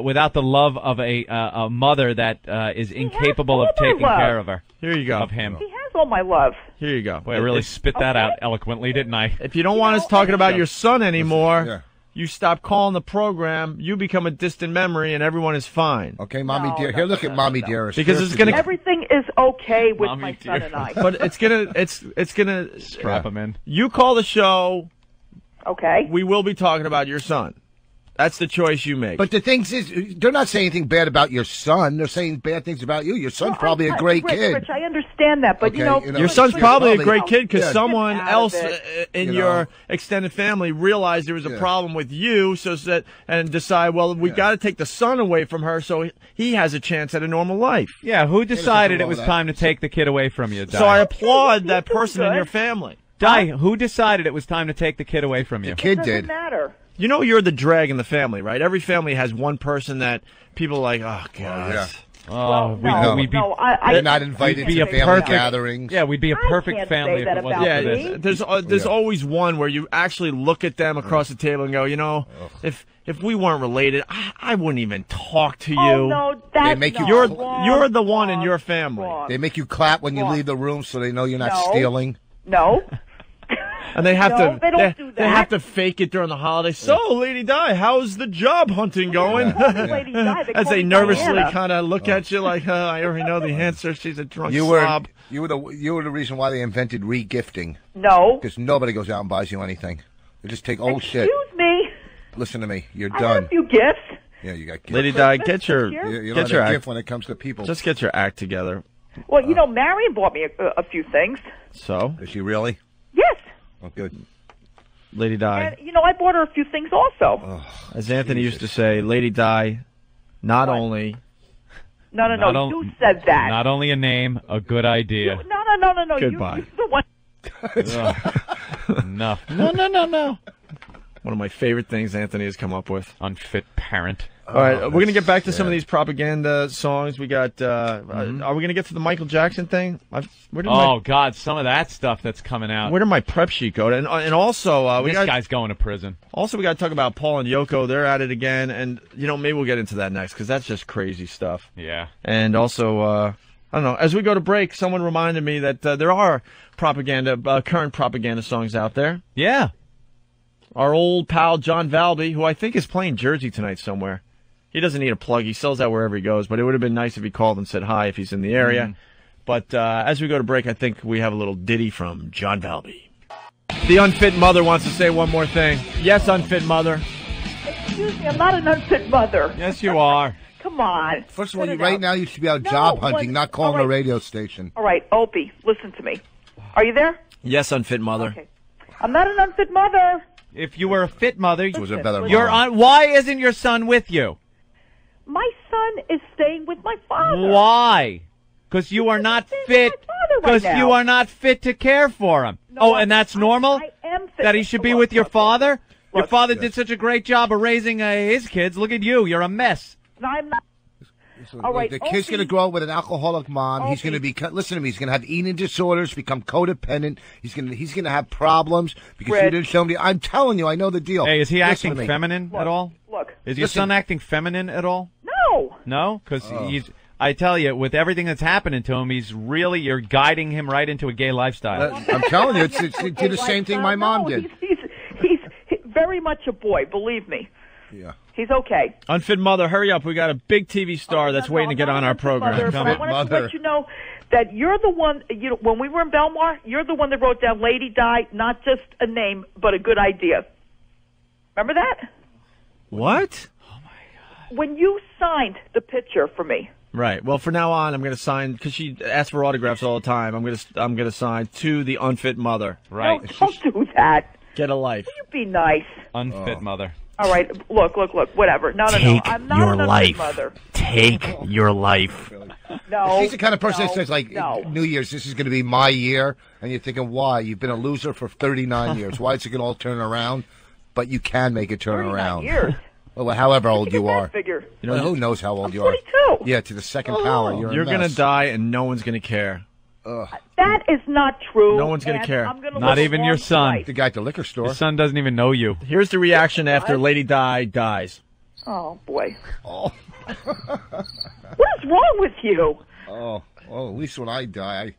without the love of a mother that is incapable of taking care of her? Here you go. Of him. He has all my love. Here you go. Boy, I really spit that out eloquently, didn't I? If you don't want us talking about your son anymore, Yeah. you stop calling the program, you become a distant memory, and everyone is fine. Okay, Mommy dear. Here, look at Mommy dearest. Because it's gonna. Everything is okay with Mommy my son dear. and I. But it's gonna. Strap him in. You call the show. Okay. We will be talking about your son. That's the choice you make. But the thing is, they're not saying anything bad about your son. They're saying bad things about you. Your son's probably a great kid. Rich, I understand that, but Okay, you know, your son's probably a great kid because Yeah. someone Get out else of it. in You your know. extended family realized there was a Yeah. problem with you, and decide, well, we got to take the son away from her so he has a chance at a normal life. Yeah, who decided it wrong was with that. time to take the kid away from you, Di? So I applaud that doing person in good. your family. Di, who decided it was time to take the kid away from you? The kid doesn't did. matter. You know you're the drag in the family, right? Every family has one person that people are like, oh, God. yeah. Oh, No, we'd be no, I They're not invited be to a family perfect- gatherings. yeah, we'd be a I perfect can't family say if that it wasn't about for me. this. There's Yeah. always one where you actually look at them across the table and go, if we weren't related, I wouldn't even talk to you. Oh, no, that's They make you- no, You're wrong, you're the one in wrong, your family. wrong. They make you clap when you Wrong. leave the room so they know you're not No. stealing. No. And they have No, to they don't do they have that. to fake it during the holidays. So, Lady Di, how's the job hunting going? Lady Di, As call they me nervously Diana. kind of look at you like, I already know the answer. She's a drunk You were slob. you were the reason why they invented re-gifting. No. Because nobody goes out and buys you anything. They just take old shit. Excuse me. Listen to me. You're I done. have a few gifts. Yeah, you got gifts. Lady Di, get your You're get not your a act, gift when it comes to people. just get your act together. Well, Marion bought me a few things. So, Is she really? Yes. Oh, good. Lady Di, And, I bought her a few things also. as Anthony used to say, Lady Di, not only No, Not on- you said that. Not only a name, a good idea. No. Goodbye. You're the one. Enough. no. One of my favorite things Anthony has come up with. Unfit parent. All right, we're going to get back to some of these propaganda songs. We got, are we going to get to the Michael Jackson thing? God, some of that stuff that's coming out. Where did my prep sheet go? And also, this guy's going to prison. Also, we got to talk about Paul and Yoko. They're at it again. And, maybe we'll get into that next because that's just crazy stuff. Yeah. And also, I don't know, as we go to break, someone reminded me that there are current propaganda songs out there. Yeah. Our old pal John Valby, who I think is playing Jersey tonight somewhere. He doesn't need a plug. He sells out wherever he goes, but it would have been nice if he called and said hi if he's in the area. But as we go to break, I think we have a little ditty from John Valby. The unfit mother wants to say one more thing. Yes, unfit mother. Excuse me, I'm not an unfit mother. Yes, you are. Come on. First of all, right now you should be out job hunting, not calling a radio station. All right, Opie, listen to me. Are you there? Yes, unfit mother. Okay. I'm not an unfit mother. If you were a fit mother, Listen, why isn't your son with you? My son is staying with my father. Why? Because you are not fit. Because you are not fit to care for him. No, and that's normal? I am fit. That he should be with your father? Your father did such a great job of raising his kids. Look at you. You're a mess. No, I'm not. All right, the kid's going to grow up with an alcoholic mom. He's going to be, listen to me, he's going to have eating disorders, become codependent. He's going to have problems because you didn't show him. I'm telling you, I know the deal. Hey, is he acting feminine at all? Look. Is your son acting feminine at all? No. No? Because I tell you, with everything that's happening to him, you're guiding him right into a gay lifestyle. I'm telling you, he did the same thing my mom did. He's very much a boy, believe me. Yeah. He's okay. Unfit mother, hurry up. We got a big TV star that's waiting to get on our program. I wanted to let you know that you're the one, when we were in Belmar, you're the one that wrote down Lady Di, not just a name, but a good idea. Remember that? What? Oh, my God. When you signed the picture for me. Right. Well, from now on, I'm going to sign, because she asks for autographs all the time, I'm going to sign to the unfit mother. Right. No, don't do that. Get a life. Will you be nice? Unfit mother. All right, look, whatever. No, I'm not your an life. Mother. Take your life. No. She's the kind of person that says, New Year's, this is going to be my year. And you're thinking, why? You've been a loser for 39 years. Why is it going to all turn around? But you can make it turn around. Years. Well, however old you are. Figure. Who knows how old you 42. are? Yeah, to the second power. You're going to die and no one's going to care. That is not true. No one's going to care. Not even your son. Life. The guy at the liquor store. Your son doesn't even know you. Here's the reaction after Lady Di dies. Oh, boy. Oh. What is wrong with you? Oh, at least when I die,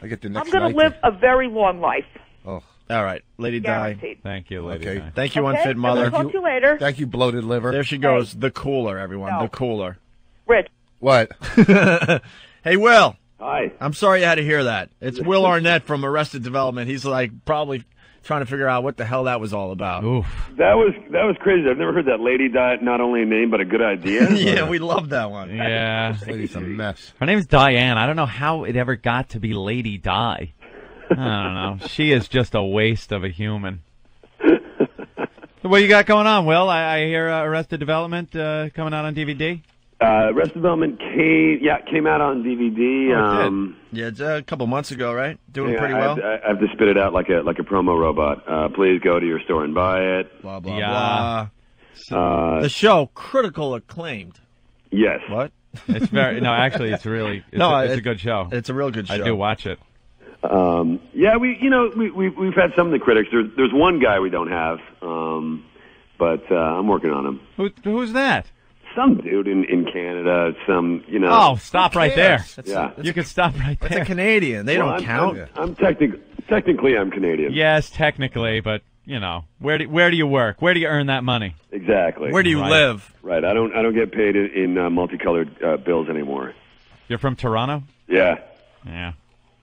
I get the next I'm going to live a very long life. Oh. All right, Lady Guaranteed. Di. Thank you, Lady Di. Thank you, unfit mother. I'll talk to you later. Thank you, bloated liver. There she goes. The cooler, everyone. No. The cooler. Rich. What? Hey, Will. Hi. I'm sorry you had to hear that. It's Will Arnett from Arrested Development. He's probably trying to figure out what the hell that was all about. Oof. That was crazy. I've never heard that Lady Di, not only a name, but a good idea. Yeah, we love that one. Yeah. This lady's a mess. Her name's Diane. I don't know how it ever got to be Lady Di. I don't know. She is just a waste of a human. What you got going on, Will? I hear Arrested Development coming out on DVD. Arrested Development came out on DVD. Yeah, it's a couple months ago, right? Doing pretty well. I have to spit it out like a promo robot. Please go to your store and buy it. Blah blah blah. The show critical acclaimed. Yes. What? It's very actually, it's really it's a good show. It's a real good show. I do watch it. We've had some of the critics. There's one guy we don't have, but I'm working on him. Who's that? Some dude in Canada. Oh, stop right there. Yeah, you can stop right there. It's a Canadian. They don't count. I'm technically I'm Canadian. Yes, technically, but where do you work? Where do you earn that money? Exactly. Where do you live? Right. I don't get paid in multicolored bills anymore. You're from Toronto? Yeah. Yeah.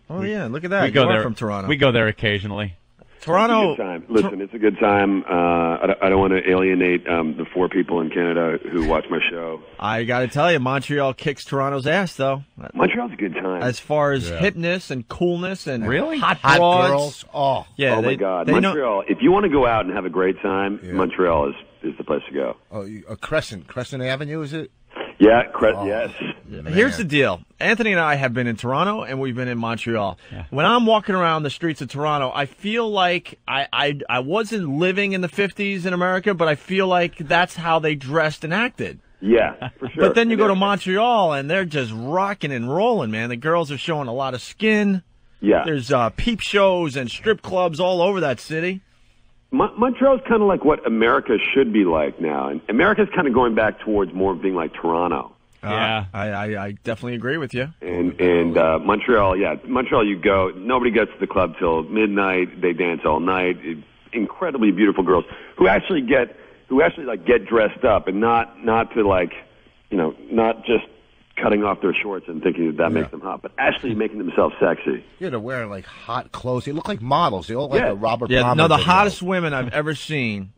Oh yeah, look at that. We go there from Toronto. We go there occasionally. Toronto. It's a good time. Listen, it's a good time. I don't want to alienate the 4 people in Canada who watch my show. I got to tell you, Montreal kicks Toronto's ass, though. Montreal's a good time. As far as hipness and coolness and really hot broads. girls. Oh, yeah. Oh my God, Montreal! If you want to go out and have a great time, Montreal is the place to go. Oh, Crescent Avenue, is it? Yeah, yes. Here's the deal. Anthony and I have been in Toronto, and we've been in Montreal. Yeah. When I'm walking around the streets of Toronto, I feel like I wasn't living in the 50s in America, but I feel like that's how they dressed and acted. Yeah, for sure. But then you go to Montreal, and they're just rocking and rolling, man. The girls are showing a lot of skin. Yeah. There's peep shows and strip clubs all over that city. Montreal's kind of like what America should be like now. And America's kind of going back towards more of being like Toronto. Yeah. I definitely agree with you. And Montreal, Montreal, you go, nobody gets to the club till midnight. They dance all night. Incredibly beautiful girls who actually get dressed up, and not to like, not just cutting off their shorts and thinking that makes them hot, but actually making themselves sexy. Yeah, they're wearing like hot clothes. They look like models. They look like the Robert Yeah, Palmer no, the video. hottest women I've ever seen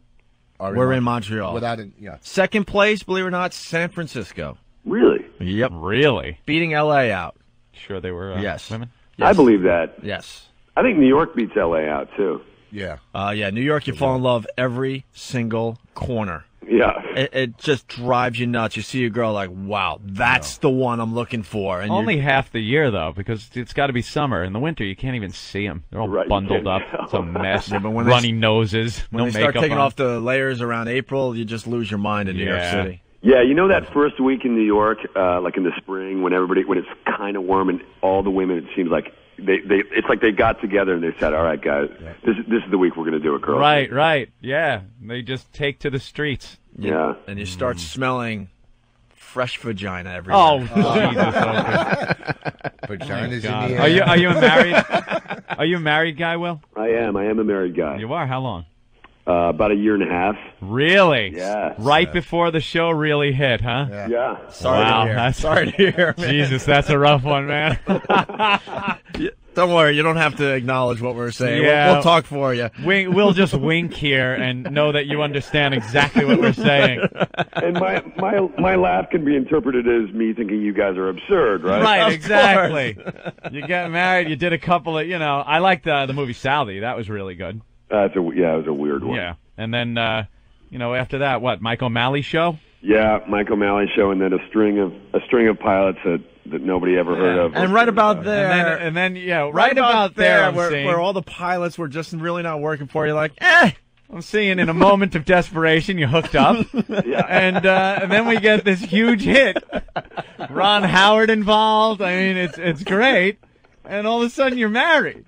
were in Montreal. Without it, yeah. Second place, believe it or not, San Francisco. Really? Yep. Really? Beating L.A. out. Sure they were yes. women? Yes. I believe that. Yes. I think New York beats L.A. out, too. Yeah. Yeah, New York, you fall in love every single corner. Yeah. It just drives you nuts. You see a girl like, wow, that's the one I'm looking for. And Only half the year, though, because it's got to be summer. In the winter, you can't even see them. They're all bundled up. It's a mess. Yeah, but when runny noses. When no they start makeup taking on. off the layers around April, you just lose your mind in New York City. Yeah, you know that first week in New York, like in the spring, when it's kind of warm, and all the women, it seems like it's like they got together and they said, "All right, guys, this is the week we're going to do it, girls." Right. Yeah, they just take to the streets. Yeah. And you start smelling fresh vagina everywhere. Oh, Jesus! Vaginas God. in the Are air. you a married? Are you a married guy, Will? I am a married guy. You are. How long? About a year and a half. Really? Yeah. Right before the show really hit, huh? Yeah. Sorry to hear. Sorry to hear, man. Jesus, that's a rough one, man. Don't worry, you don't have to acknowledge what we're saying. Yeah. We'll talk for you. We'll just wink here and know that you understand exactly what we're saying. And my laugh can be interpreted as me thinking you guys are absurd, right? Right, exactly. You got married, you did a couple of, I liked the movie Sally. That was really good. It was a weird one. Yeah. And then, after that, what, Mike O'Malley show? Yeah, Mike O'Malley show, and then a string of pilots that nobody ever heard of. And right about there, and then right about there, where all the pilots were just really not working for you, like, I'm seeing in a moment of desperation you hooked up, and then we get this huge hit. Ron Howard involved. I mean, it's great, and all of a sudden you're married.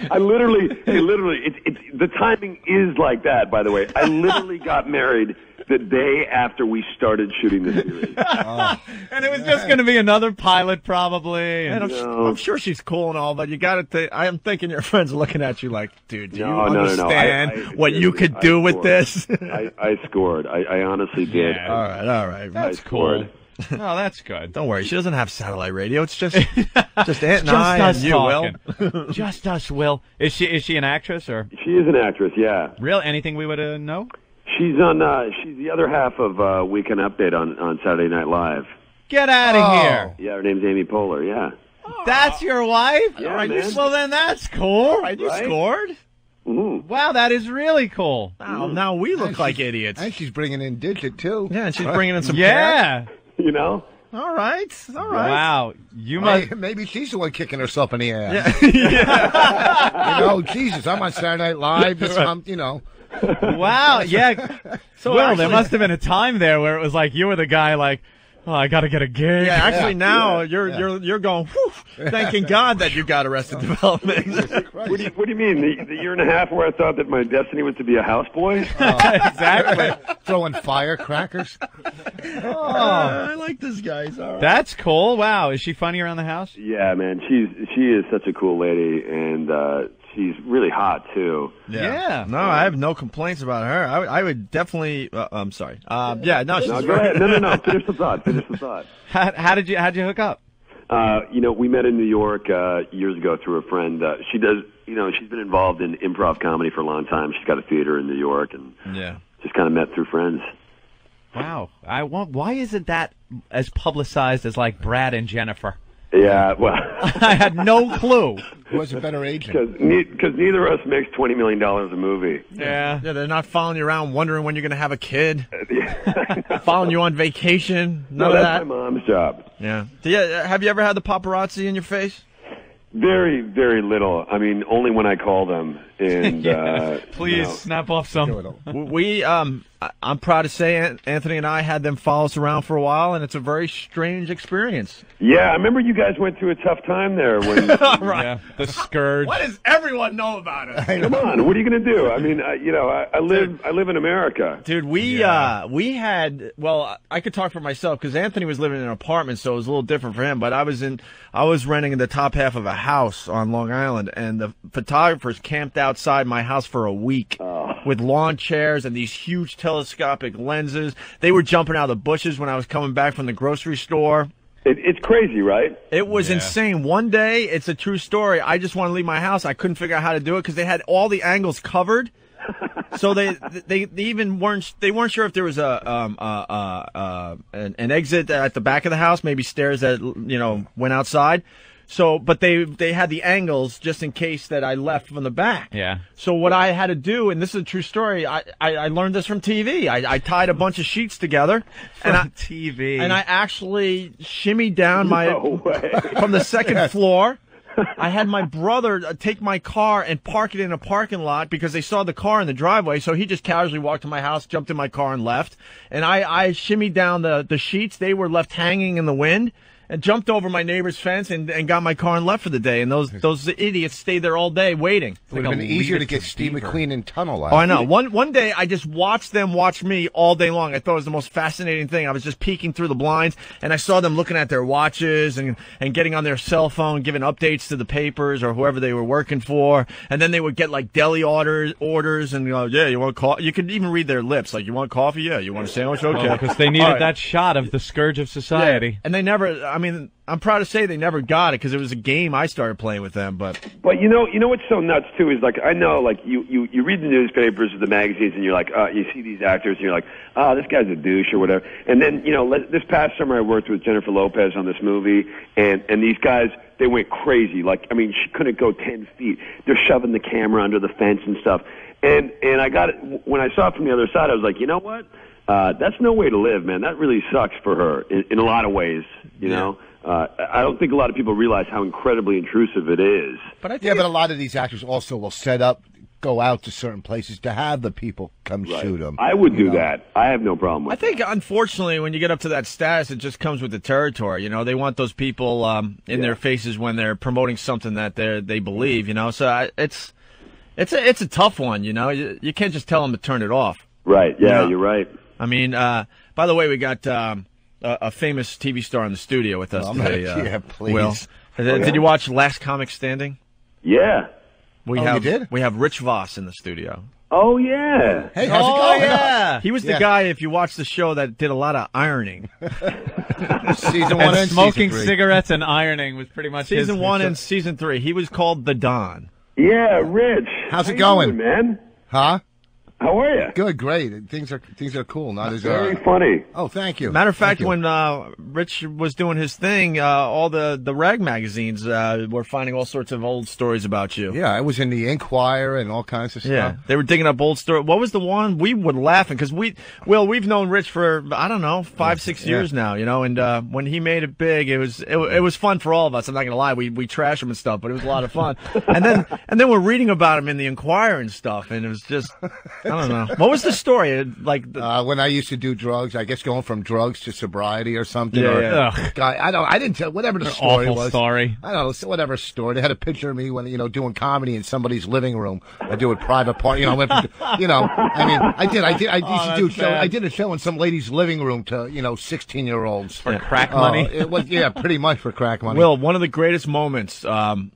I literally, the timing is like that, by the way. I literally got married the day after we started shooting the series. And it was just going to be another pilot, probably. And I'm sure she's cool and all, but you got to I am thinking your friends are looking at you like, dude, do you understand what you could do with this? I scored. I honestly did. Yeah. All right. That's cool. Oh, that's good. Don't worry. She doesn't have satellite radio. It's just Aunt and I and you, Will. Just us, Will. Is she an actress or? She is an actress, yeah. Real? Anything we would know? She's on. She's the other half of Weekend Update on Saturday Night Live. Get out of here. Yeah, her name's Amy Poehler. Yeah. That's your wife? Yeah, man. Well, then that's cool. You scored. Mm-hmm. Wow, that is really cool. Now we look like idiots. And she's bringing in Digit, too. Yeah, and she's bringing in some Yeah. You know? All right. Wow. Maybe she's the one kicking herself in the ass. Yeah. Jesus, I'm on Saturday Night Live. Wow, yeah. So Will, there must have been a time there where it was like you were the guy like, oh, I got to get a gig. Yeah, actually now you're going, whew, thanking God that you got Arrested Development. What do you mean? The year and a half where I thought that my destiny was to be a houseboy? Exactly. Throwing firecrackers. I like this guy. All right. That's cool. Wow. Is she funny around the house? Yeah, man. She is such a cool lady, and she's really hot too. Yeah. No, I have no complaints about her. I would definitely. I'm sorry. Yeah. No. She's go ahead. No. Finish the thought. How'd you hook up? We met in New York years ago through a friend. She does. She's been involved in improv comedy for a long time. She's got a theater in New York, and just kind of met through friends. Wow. Why isn't that as publicized as like Brad and Jennifer? Yeah, well, I had no clue. Who was a better agent? Because neither of us makes $20 million a movie. Yeah, they're not following you around wondering when you're going to have a kid. Following you on vacation. None of that. That's my mom's job. Yeah. Have you ever had the paparazzi in your face? Very, very little. I mean, only when I call them. And please snap off some. We I'm proud to say Anthony and I had them follow us around for a while, and it's a very strange experience. Yeah, I remember you guys went through a tough time there. When right. Yeah, the scourge. What does everyone know about us? Come on, what are you going to do? I mean, I live in America. Dude, we had, well, I could talk for myself because Anthony was living in an apartment, so it was a little different for him, but I was renting in the top half of a house on Long Island, and the photographers camped outside my house for a week with lawn chairs and these huge telescopic lenses. They were jumping out of the bushes when I was coming back from the grocery store. It's crazy, right? It was insane. One day, it's a true story, I just wanted to leave my house. I couldn't figure out how to do it because they had all the angles covered. So they even weren't sure if there was an exit at the back of the house, maybe stairs that went outside. So, but they had the angles just in case that I left from the back. Yeah. So what I had to do, and this is a true story, I learned this from TV. I tied a bunch of sheets together TV, and I actually shimmied down from the second floor. I had my brother take my car and park it in a parking lot because they saw the car in the driveway. So he just casually walked to my house, jumped in my car, and left. And I shimmied down the sheets. They were left hanging in the wind. And jumped over my neighbor's fence and got my car and left for the day. And those idiots stayed there all day waiting. It would have been easier to get Steve McQueen in tunnel out. Oh, I know. One day I just watched them watch me all day long. I thought it was the most fascinating thing. I was just peeking through the blinds, and I saw them looking at their watches and getting on their cell phone, giving updates to the papers or whoever they were working for. And then they would get like deli orders and go, yeah, you want coffee? You could even read their lips. Like, you want coffee? Yeah. You want a sandwich? Okay. Because they needed that shot of the scourge of society. Yeah. And they never, I'm proud to say they never got it because it was a game I started playing with them. But you know what's so nuts too is like I know like you read the newspapers or the magazines and you're like you see these actors and you're like this guy's a douche or whatever. And then this past summer I worked with Jennifer Lopez on this movie and these guys they went crazy. Like she couldn't go 10 feet. They're shoving the camera under the fence and stuff. And I got it when I saw it from the other side. I was like, you know what? That's no way to live, man. That really sucks for her in a lot of ways. You know. I don't think a lot of people realize how incredibly intrusive it is. But but a lot of these actors also will set up, go out to certain places to have the people come shoot them. I would do that. I have no problem with I think, unfortunately, when you get up to that status, it just comes with the territory. They want those people in their faces when they're promoting something that they believe. So it's a tough one. You can't just tell them to turn it off. Right. Yeah, you're right. By the way, we got a famous TV star in the studio with us today. Yeah, please. Will. Did you watch Last Comic Standing? Yeah. You did? We have Rich Voss in the studio. Oh, yeah. Hey, how's it going? Yeah. He was the guy, if you watch the show, that did a lot of ironing. Season 1 and smoking season 3. cigarettes and ironing was pretty much Season 1 and Season 3. He was called the Don. Yeah, Rich. How's it going, man? Huh? How are you? Good, great. Things are cool. Not as very funny. Oh, thank you. Matter of fact, when Rich was doing his thing, all the rag magazines were finding all sorts of old stories about you. Yeah, I was in the Inquirer and all kinds of stuff. Yeah, they were digging up old stories. What was the one we were laughing because we've known Rich for 5-6 years now, and when he made it big, it was fun for all of us. I'm not gonna lie, we trash him and stuff, but it was a lot of fun. and then we're reading about him in the Inquirer and stuff, and it was just. I don't know. What was the story? When I used to do drugs, I guess going from drugs to sobriety or something. Yeah. I didn't tell whatever the story awful was. Story. I don't know, whatever story. They had a picture of me when doing comedy in somebody's living room. I do a private party. I did a show in some lady's living room to 16-year-olds for crack money. It was pretty much for crack money. Will, one of the greatest moments. When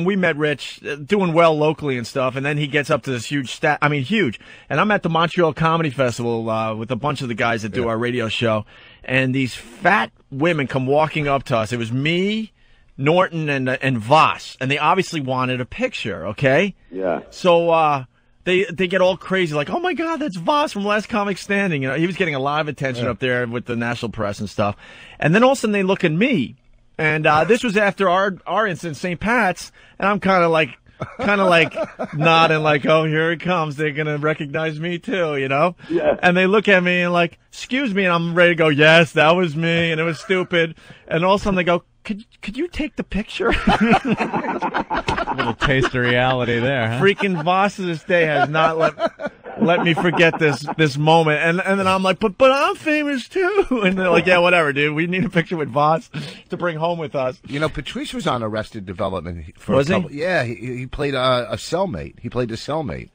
we met Rich, doing well locally and stuff, and then he gets up to this huge huge. And I'm at the Montreal Comedy Festival with a bunch of the guys that do our radio show, and these fat women come walking up to us. It was me, Norton, and Voss, and they obviously wanted a picture, okay? Yeah. So they get all crazy, like, oh my God, that's Voss from Last Comic Standing. He was getting a lot of attention up there with the national press and stuff. And then all of a sudden they look at me. And this was after our incident, St. Pat's, and I'm kind of like nodding, like, oh, here it comes. They're gonna recognize me too, Yeah. And they look at me and like, excuse me, and I'm ready to go. Yes, that was me, and it was stupid. And all of a sudden they go, could you take the picture? A little taste of reality there, huh? Freaking Voss to this day has not let let me forget this moment. And then I'm like, but I'm famous too. And they're like, yeah, whatever, dude. We need a picture with Voss to bring home with us. You know, Patrice was on Arrested Development for Was a couple. he? Yeah, he played a cellmate. He played the cellmate.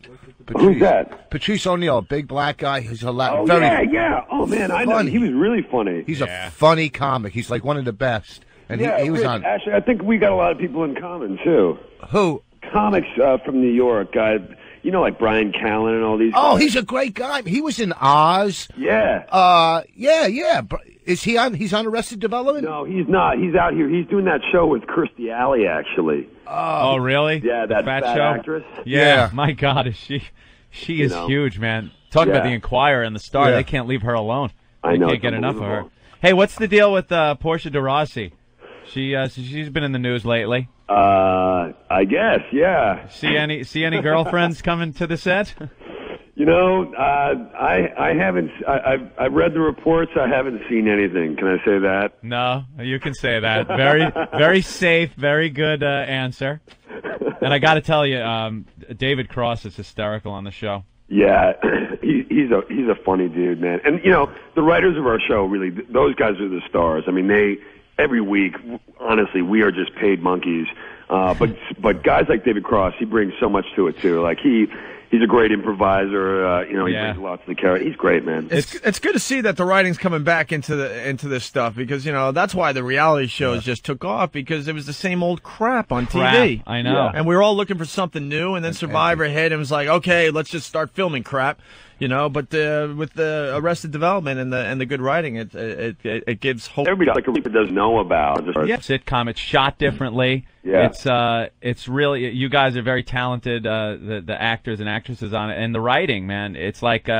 Patrice, Who's that? Patrice O'Neill, big black guy. He's a lot. Oh, very yeah. Oh, man, I know. funny. He was really funny. He's a funny comic. He's like one of the best. And he was Rick, on. Actually, I think we got a lot of people in common, too. Who? Comics from New York. You know, like Brian Callen and all these Oh, guys. he's a great guy. He was in Oz. Yeah. Yeah. Is he on? He's on Arrested Development? No, he's not. He's out here. He's doing that show with Kirstie Alley, actually. Oh, really? Yeah, that fat fat show actress. Yeah. My God, is she is huge, man. Talk about the Enquirer and the Star. Yeah. They can't leave her alone. I They know, can't it's get enough of her. unbelievable. Hey, what's the deal with Portia de Rossi? She's been in the news lately. I guess, yeah. See any girlfriends coming to the set? You know, I haven't. I've read the reports. I haven't seen anything. Can I say that? No, you can say that. Very safe, very good answer. And I got to tell you, David Cross is hysterical on the show. Yeah, he's a funny dude, man. And you know, the writers of our show really, those guys are the stars. I mean, every week, honestly, we are just paid monkeys. But guys like David Cross, he brings so much to it too. Like he's a great improviser. He brings a lot to the character. He's great, man. It's good to see that the writing's coming back into this stuff because that's why the reality shows just took off because it was the same old crap on TV. I know. Yeah. And we were all looking for something new, and then Survivor hit and was like, okay, let's just start filming crap. But with the Arrested Development and the good writing, it gives hope. Everybody does know about. Yeah, sitcom. It's shot differently. Yeah. It's really, you guys are very talented. The actors and actresses on it, and the writing, man. It's like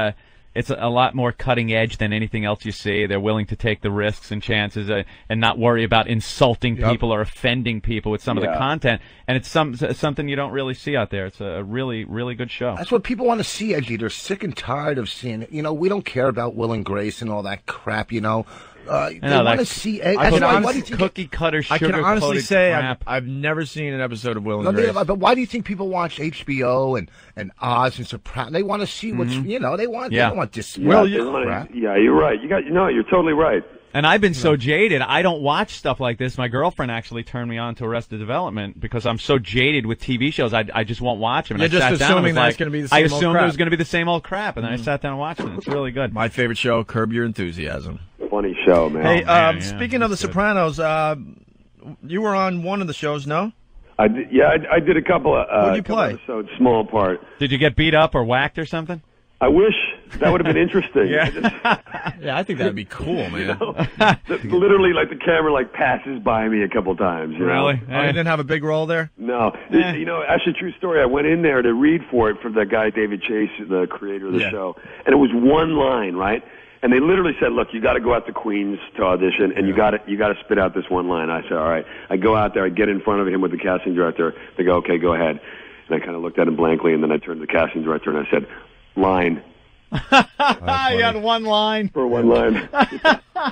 it's a lot more cutting edge than anything else you see. They're willing to take the risks and chances and not worry about insulting people or offending people with some of the content. And it's something you don't really see out there. It's a really, really good show. That's what people want to see, Edgy. They're sick and tired of seeing it. We don't care about Will and Grace and all that crap, They want to see Edgy. Cookie cutter, I can sugar-coated honestly say crap. I've never seen an episode of Will and Grace. But why do you think people watch HBO and Oz and Sopranos? They want to see what's they don't want this. Yeah, you're right. You're totally right. And I've been so jaded. I don't watch stuff like this. My girlfriend actually turned me on to Arrested Development because I'm so jaded with TV shows. I just won't watch them. And You're just assuming that's going to be the same I old assumed crap. it was going to be the same old crap, and then I sat down and watched it. It's really good. My favorite show, Curb Your Enthusiasm. Funny show, man. Hey, speaking of The Sopranos, you were on one of the shows, no? I did a couple of Who'd you play? episodes, small part. Did you get beat up or whacked or something? I wish that would have been interesting. Yeah, I think that'd be cool, man. Literally, like the camera passes by me a couple times. Really? Oh, you didn't have a big role there? No. Actually, true story. I went in there to read for it for the guy David Chase, the creator of the show, and it was one line, right? And they literally said, "Look, you got to go out to Queens to audition, and you got to spit out this one line." I said, "All right." I go out there, I get in front of him with the casting director. They go, "Okay, go ahead." And I kind of looked at him blankly, and then I turned to the casting director and I said, "Line." You had one line. For one line.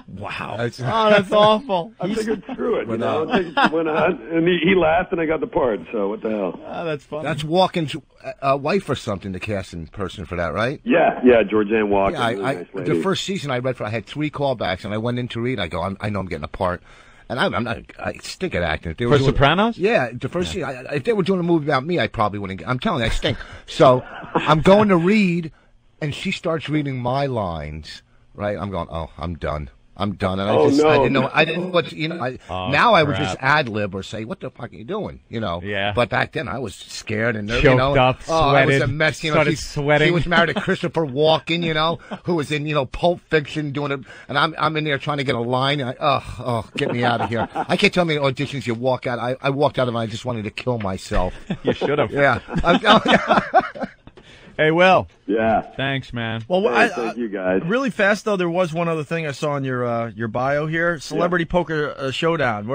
Wow. That's awful. I figured screw it. Went on, and he laughed, and I got the part. So what the hell? Oh, that's funny. That's Walken's wife or something, the casting person for that, right? Yeah, Georgianne Walken. Yeah, really nice lady. the first season I had 3 callbacks, and I went in to read. I go, I know I'm getting a part. And I stink at acting. If they were for Sopranos? Yeah, the first season. If they were doing a movie about me, I probably wouldn't I'm telling you, I stink. So I'm going to read, and she starts reading my lines, right? I'm going, I'm done. And I didn't know what, now I would just ad lib or say, what the fuck are you doing? Yeah. But back then I was scared and nervous, choked up, sweated. I was a mess, started sweating. She was married to Christopher Walken, who was in, Pulp Fiction doing it. And I'm in there trying to get a line. And get me out of here. I can't tell me auditions you walk out. I walked out of it. I just wanted to kill myself. You should have. Yeah. Hey, Will. Yeah. Thanks, man. Well, thank you, guys. Really fast, though, there was one other thing I saw in your bio here. Celebrity Poker Showdown.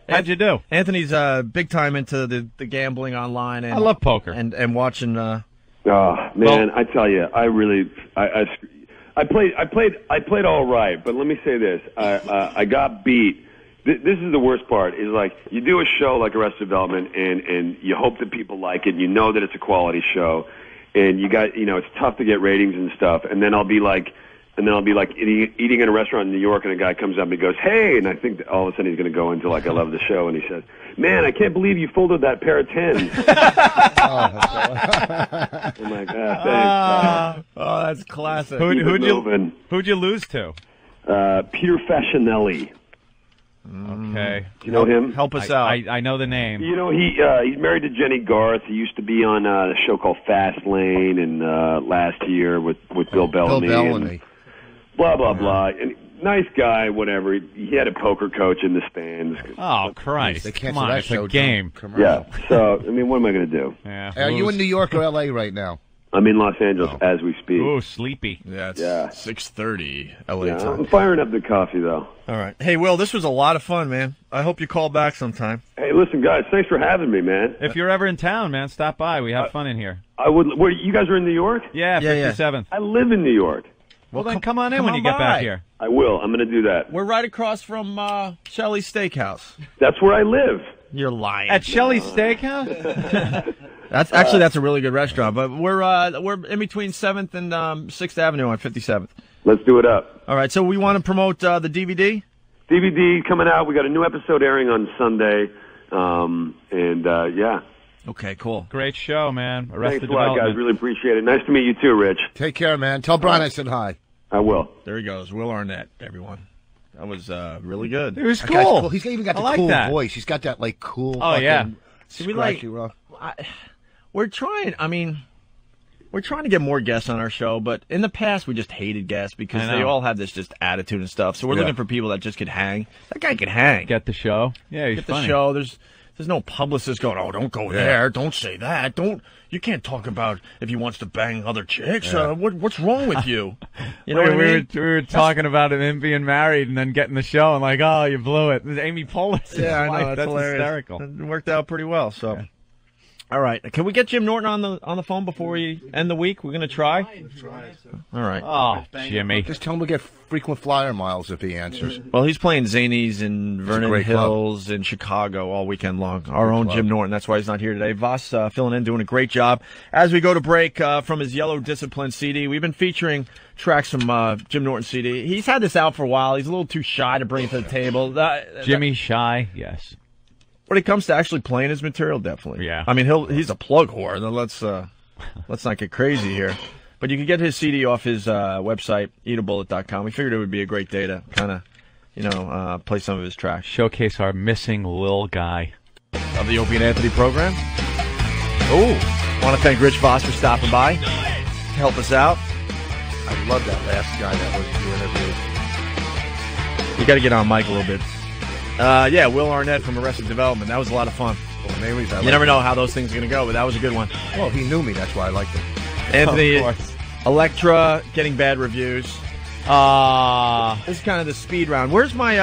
How'd you do? Anthony's big time into the gambling online. And, I love poker. And watching... Oh, man, I tell you, I really... I played all right, but let me say this. I got beat. This is the worst part, is you do a show like Arrested Development, and you hope that people like it, and you know that it's a quality show, and it's tough to get ratings and stuff. And then I'll be like eating in a restaurant in New York, and a guy comes up and he goes, "Hey," and I think that all of a sudden he's going to go into like, "I love the show," and he says, "Man, I can't believe you folded that pair of 10s." I'm like, thanks. Oh, that's classic. Who'd you lose to? Peter Facinelli. Okay. Do you know him? Help us out. I know the name. You know, he's married to Jenny Garth. He used to be on a show called Fast Lane, and last year with Bill Bellamy. Bill Bellamy. Blah blah blah. And nice guy, whatever. He had a poker coach in the stands. Oh Christ! They Come canceled on, that it's show. a game. Yeah. So I mean, what am I going to do? Yeah. Are you in New York or L.A. right now? I'm in Los Angeles as we speak. Oh, sleepy. Yeah, it's Yeah. 6:30 LA Yeah, time. I'm firing up the coffee though. All right. Hey, Will, this was a lot of fun, man. I hope you call back sometime. Hey, listen, guys, thanks for having me, man. If you're ever in town, man, stop by. We have fun in here. I would. Where you guys are in New York? Yeah, 57th. I live in New York. Well, then come on in when you get back here. I will. I'm going to do that. We're right across from Shelley's Steakhouse. That's where I live. You're lying. At Shelley's Steakhouse? That's a really good restaurant, but we're in between 7th and 6th Avenue on 57th. Let's do it up. All right, so we want to promote the DVD? DVD coming out. We got a new episode airing on Sunday. Yeah. Okay, cool. Great show, man. Arrested Thanks a lot, Development. guys. Really appreciate it. Nice to meet you too, Rich. Take care, man. Tell Brian I said hi. I will. There he goes. Will Arnett, everyone. That was really good. It was That guy's cool. He's even got the I like cool that. voice. He's got that like cool. Oh, yeah. See, we like. We're trying. I mean, we're trying to get more guests on our show, but in the past we just hated guests because I they know. all have this just attitude and stuff. So we're Yeah. looking for people that just could hang. That guy can hang. Get the show. Yeah, he's Get funny. the show. The's no publicist going, "Oh, don't go there. Don't say that. You can't talk about if he wants to bang other chicks. What's wrong with you?" You know what I mean? We were talking about him being married and then getting the show and like, oh, you blew it. This is Amy Poehler's Yeah, I wife. know. That's hilarious. hysterical. It worked out pretty well. So, all right. Can we get Jim Norton on the phone before we end the week? We're gonna try. All right. Oh, Jimmy. Just tell him we get frequent flyer miles if he answers. Well, he's playing Zanies in Vernon great Hills in Chicago all weekend long. Our own Jim Norton. That's why he's not here today. Voss filling in, doing a great job. As we go to break from his Yellow Discipline CD, we've been featuring tracks from Jim Norton CD. He's had this out for a while. He's a little too shy to bring it to the table. Jimmy Shy, yes. When it comes to actually playing his material, definitely. Yeah. I mean, he's a plug whore. Let's not get crazy here. But you can get his CD off his website, eatabullet.com. We figured it would be a great day to kind of, play some of his tracks. Showcase our missing Lil guy. Of the Opie and Anthony program. Oh, want to thank Rich Voss for stopping by to help us out. I love that last guy that was you interviewed. You got to get on Mike a little bit. Will Arnett from Arrested Development. That was a lot of fun. Well, the main reason I You like never him- know how those things are going to go, but that was a good one. Well, he knew me. That's why I liked him. Anthony, Of course. Electra getting bad reviews. This is kind of the speed round. Where's my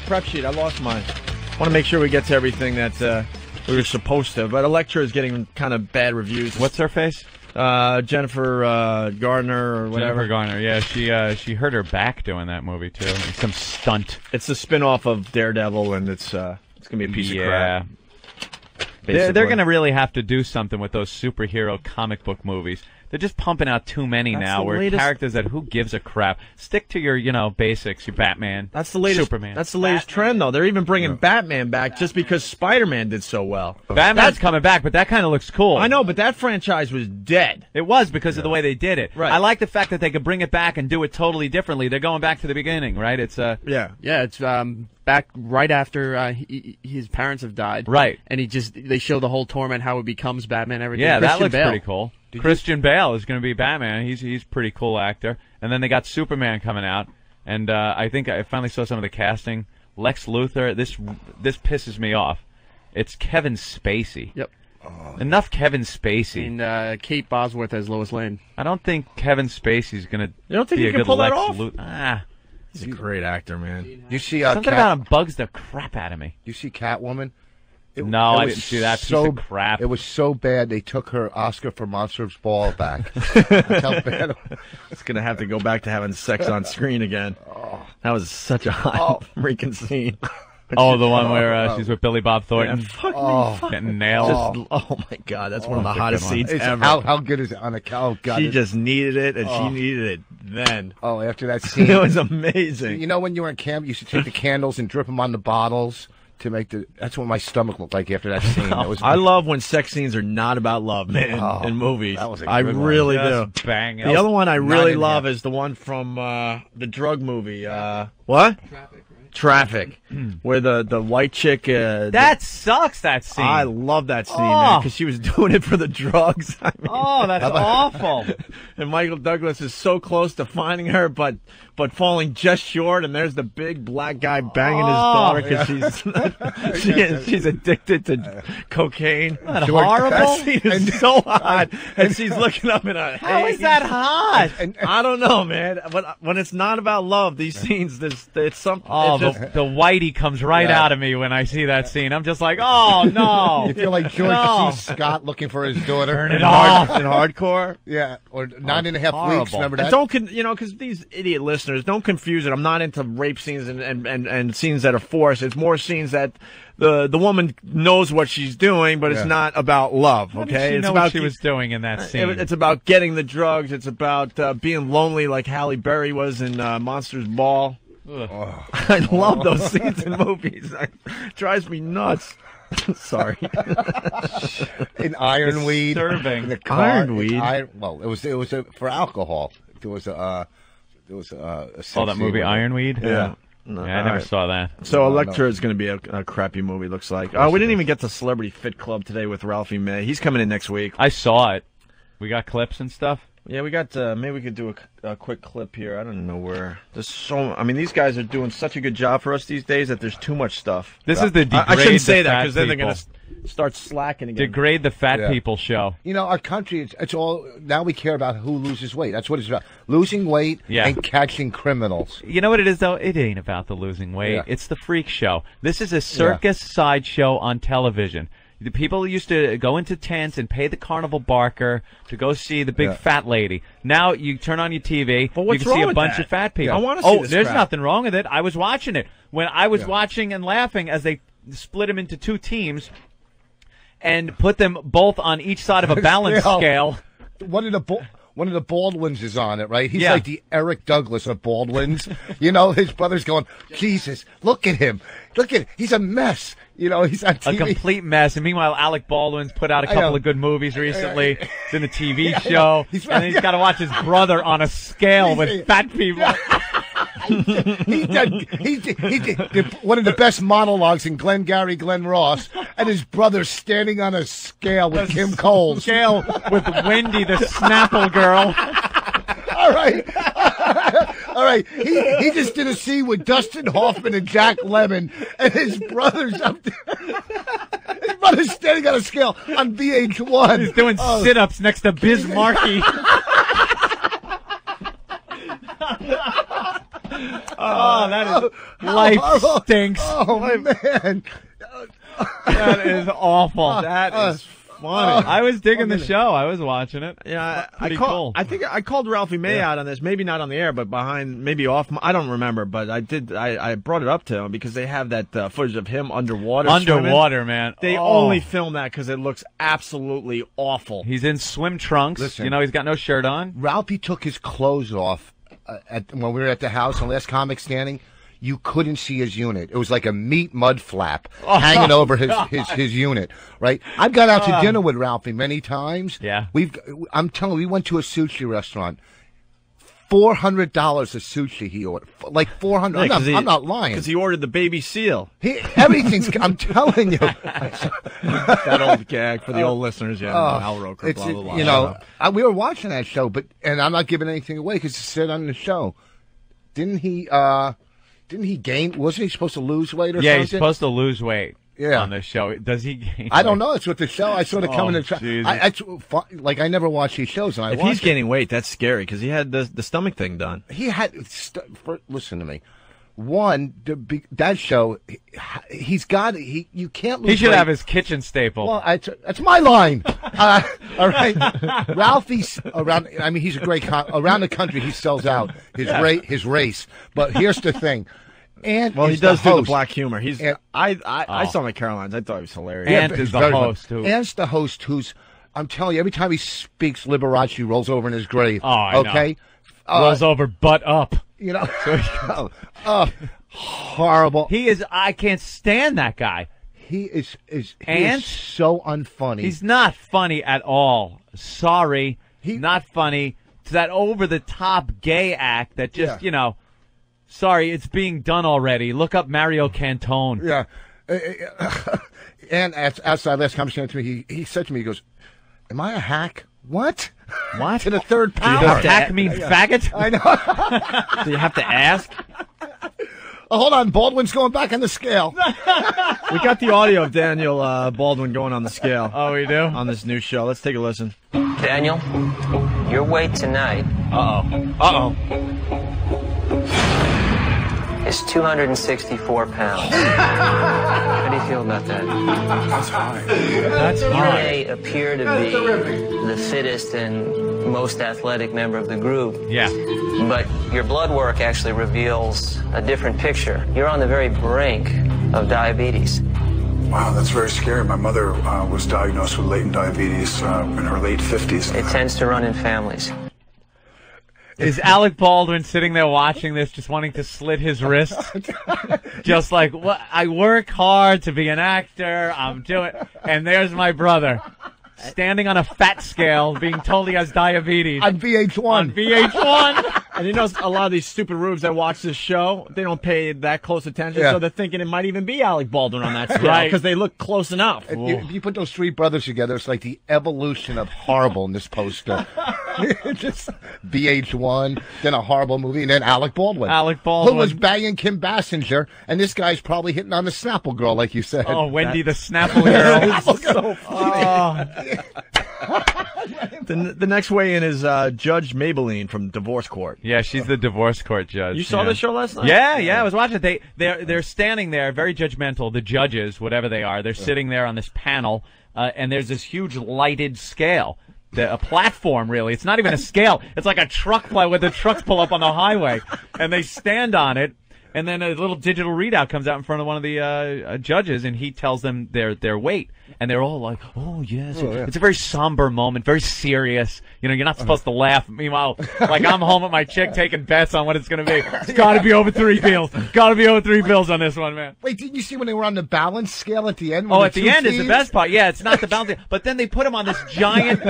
prep sheet? I lost mine. I want to make sure we get to everything that we were supposed to. But Electra is getting kind of bad reviews. What's her face? Jennifer Gardner or whatever. Jennifer Garner. Yeah, she hurt her back doing that movie too. Like some stunt. It's the spin-off of Daredevil, and it's gonna be a piece of crap. They're basically. going to really have to do something with those superhero comic book movies. They're just pumping out too many That's now the where latest- characters that who gives a crap. Stick to your, basics, your Batman. That's the latest. Superman. That's the latest trend, though. They're even bringing Batman back just because Spider-Man did so well. Batman's coming back, but that kind of looks cool. I know, but that franchise was dead. It was because of the way they did it. Right. I like the fact that they could bring it back and do it totally differently. They're going back to the beginning, right? It's Yeah, it's back right after his parents have died. Right. And they show the whole torment, how he becomes Batman, everything. Yeah, that Christian looks Bale. pretty cool. Christian Bale is going to be Batman. He's a pretty cool actor. And then they got Superman coming out, and I think I finally saw some of the casting. Lex Luthor. This pisses me off. It's Kevin Spacey. Yep. Enough Kevin Spacey. And Kate Bosworth as Lois Lane. I don't think Kevin Spacey's going to You don't think be he a can good pull that Lex off? Luthor. He's a great actor, man. You see Something about him bugs the crap out of me. You see Catwoman? No, I was didn't see that piece of crap. It was so bad they took her Oscar for Monsters Ball back. That's how bad it was. It's gonna have to go back to having sex on screen again. That was such a hot freaking scene. Oh, the one where she's with Billy Bob Thornton. Getting nailed. Oh my God, that's one of the hottest scenes ever. How good is it on a cow? Oh, God, she just needed it, and she needed it then. Oh, after that scene, it was amazing. You know, when you were in camp, you used to take the candles and drip them on the bottles to make the. That's what my stomach looked like after that scene. I love when sex scenes are not about love, man. In movies, that was a I good really one. do. Bang. The other one I really love is the one from the drug movie. What? Traffic, where the white chick. That sucks. That scene. I love that scene because she was doing it for the drugs. I mean, that's awful. And Michael Douglas is so close to finding her, but falling just short. And there's the big black guy banging his daughter because she's addicted to cocaine. Isn't that horrible? That scene is so hot, and she's looking up in a. How is that hot? I don't know, man. But when it's not about love, these scenes, it's something. The whitey comes right out of me when I see that scene. I'm just like, oh no! You feel like George C. Scott looking for his daughter. Turn it off in hardcore. Yeah, or 9.5 weeks. Remember that? And don't because these idiot listeners don't confuse it. I'm not into rape scenes and scenes that are forced. It's more scenes that the woman knows what she's doing, but it's not about love. Okay, it's about what she was doing in that scene. It's about getting the drugs. It's about being lonely, like Halle Berry was in Monsters Ball. I love those scenes in movies. It drives me nuts. Sorry. In Ironweed. Disturbing. In the car, Ironweed. It was for alcohol. There was a that movie Ironweed. Yeah. I never saw that. So Elektra is going to be a crappy movie. Looks like. Oh, we didn't even get to Celebrity Fit Club today with Ralphie May. He's coming in next week. I saw it. We got clips and stuff. Yeah, we got. Maybe we could do a quick clip here. I don't know where. There's so. I mean, these guys are doing such a good job for us these days that there's too much stuff. This is the degrade I shouldn't say that because then they're going to start slacking again. Degrade the fat people show. You know, our country. It's all now. We care about who loses weight. That's what it's about. Losing weight and catching criminals. You know what it is though? It ain't about the losing weight. It's the freak show. This is a circus sideshow on television. The people used to go into tents and pay the carnival barker to go see the big fat lady. Now you turn on your TV, you can see a bunch of fat people. I want to see this there's crap. nothing wrong with it. I was watching it. When I was watching and laughing as they split them into two teams and put them both on each side of a balance scale. One of the Baldwins is on it, right? He's like the Eric Douglas of Baldwins. You know, his brother's going, Jesus, look at him. He's a mess. You know, he's on TV. A complete mess. And meanwhile, Alec Baldwin's put out a couple of good movies recently. It's in a TV show. And then he's got to watch his brother on a scale with fat people. He did one of the best monologues in Glengarry Glen Ross, and his brother standing on a scale with Kim Coles. Scale with Wendy, the Snapple girl. All right. He just did a scene with Dustin Hoffman and Jack Lemmon, and his brother's up there. His brother's standing on a scale on VH1. He's doing sit-ups next to Biz Markie. That is life stinks. Oh man, that is awful. That is funny. I was digging the show. I was watching it. Yeah, cool. I think I called Ralphie May out on this. Maybe not on the air, but maybe off. I don't remember, but I did. I brought it up to him because they have that footage of him underwater. Underwater, man. They only film that because it looks absolutely awful. He's in swim trunks. Listen, you know, he's got no shirt on. Ralphie took his clothes off when we were at the house on Last Comic Standing. You couldn't see his unit. It was like a meat mud flap hanging over his unit, right? I've gone out to dinner with Ralphie many times. Yeah. I'm telling you, we went to a sushi restaurant. $400 a sushi he ordered. Like $400. I'm not lying. Because he ordered the baby seal. Everything's, I'm telling you. That old gag for the old listeners, Al Roker, blah, blah, blah. You know, we were watching that show, and I'm not giving anything away because it said on the show. Didn't he gain? Wasn't he supposed to lose weight or something? Yeah, he's supposed to lose weight. Yeah. On the show, does he gain? I don't know. It's what the show. I sort of come in the show. I never watch these shows, and if he's gaining weight, that's scary because he had the stomach thing done. He had. Listen to me. One, that show, he's got. You can't lose. He should weight. have his kitchen staple. Well, that's my line. All right, Ralphie's around. I mean, he's a great around the country. He sells out his race. But here's the thing. Ant Well, he is does the do the host. black humor. He's. I saw him at Caroline's. I thought he was hilarious. Ant is the host. Ant's the host who's. I'm telling you, every time he speaks, Liberace rolls over in his grave. Oh, I okay? know. Rolls over, butt up. You know, horrible. He is. I can't stand that guy. He is Ant? so unfunny. He's not funny at all. Sorry, not funny. It's that over-the-top gay act that just, sorry, it's being done already. Look up Mario Cantone. Yeah. And outside last conversation to me, he said to me, he goes, "Am I a hack?" What? What? To the third power. Do you have to hack mean faggot? I know. Do you have to ask? Oh, hold on, Baldwin's going back on the scale. We got the audio of Daniel Baldwin going on the scale. Oh, we do? On this new show. Let's take a listen. Daniel, your weight tonight is 264 pounds. How do you feel about that? That's high. That's You high. may appear to be the fittest and most athletic member of the group. Yeah. But your blood work actually reveals a different picture. You're on the very brink of diabetes. Wow, that's very scary. My mother was diagnosed with latent diabetes in her late 50s. It tends to run in families. Is Alec Baldwin sitting there watching this, just wanting to slit his wrists? Just like, what? I work hard to be an actor. I'm doing, and there's my brother standing on a fat scale, being told he has diabetes on VH1. On VH1. And a lot of these stupid rubes that watch this show, they don't pay that close attention, so they're thinking it might even be Alec Baldwin on that scale Right. because they look close enough. If you put those three brothers together, it's like the evolution of horrible in this poster. Just VH1, then a horrible movie, and then Alec Baldwin. Alec Baldwin. Who was banging Kim Basinger, and this guy's probably hitting on the Snapple girl, like you said. Oh, Wendy the Snapple girl. Snapple girl. The next weigh-in is Judge Maybelline from Divorce Court. Yeah, she's the divorce court judge. You saw the show last night? Yeah, I was watching it. They're standing there, very judgmental. The judges, whatever they are, they're sitting there on this panel, and there's this huge lighted scale. A platform, really. It's not even a scale. It's like a truck where the trucks pull up on the highway, and they stand on it, and then a little digital readout comes out in front of one of the judges, and he tells them their weight. And they're all like, "Oh yes." It's a very somber moment, very serious. You're not supposed to laugh. Meanwhile, like I'm home with my chick taking bets on what it's going to be. It's got to be over 3 bills. Got to be over 3 bills on this one, man. Wait, didn't you see when they were on the balance scale at the end? Oh, at the end is the best part. Yeah, it's not the balance. But then they put him on this giant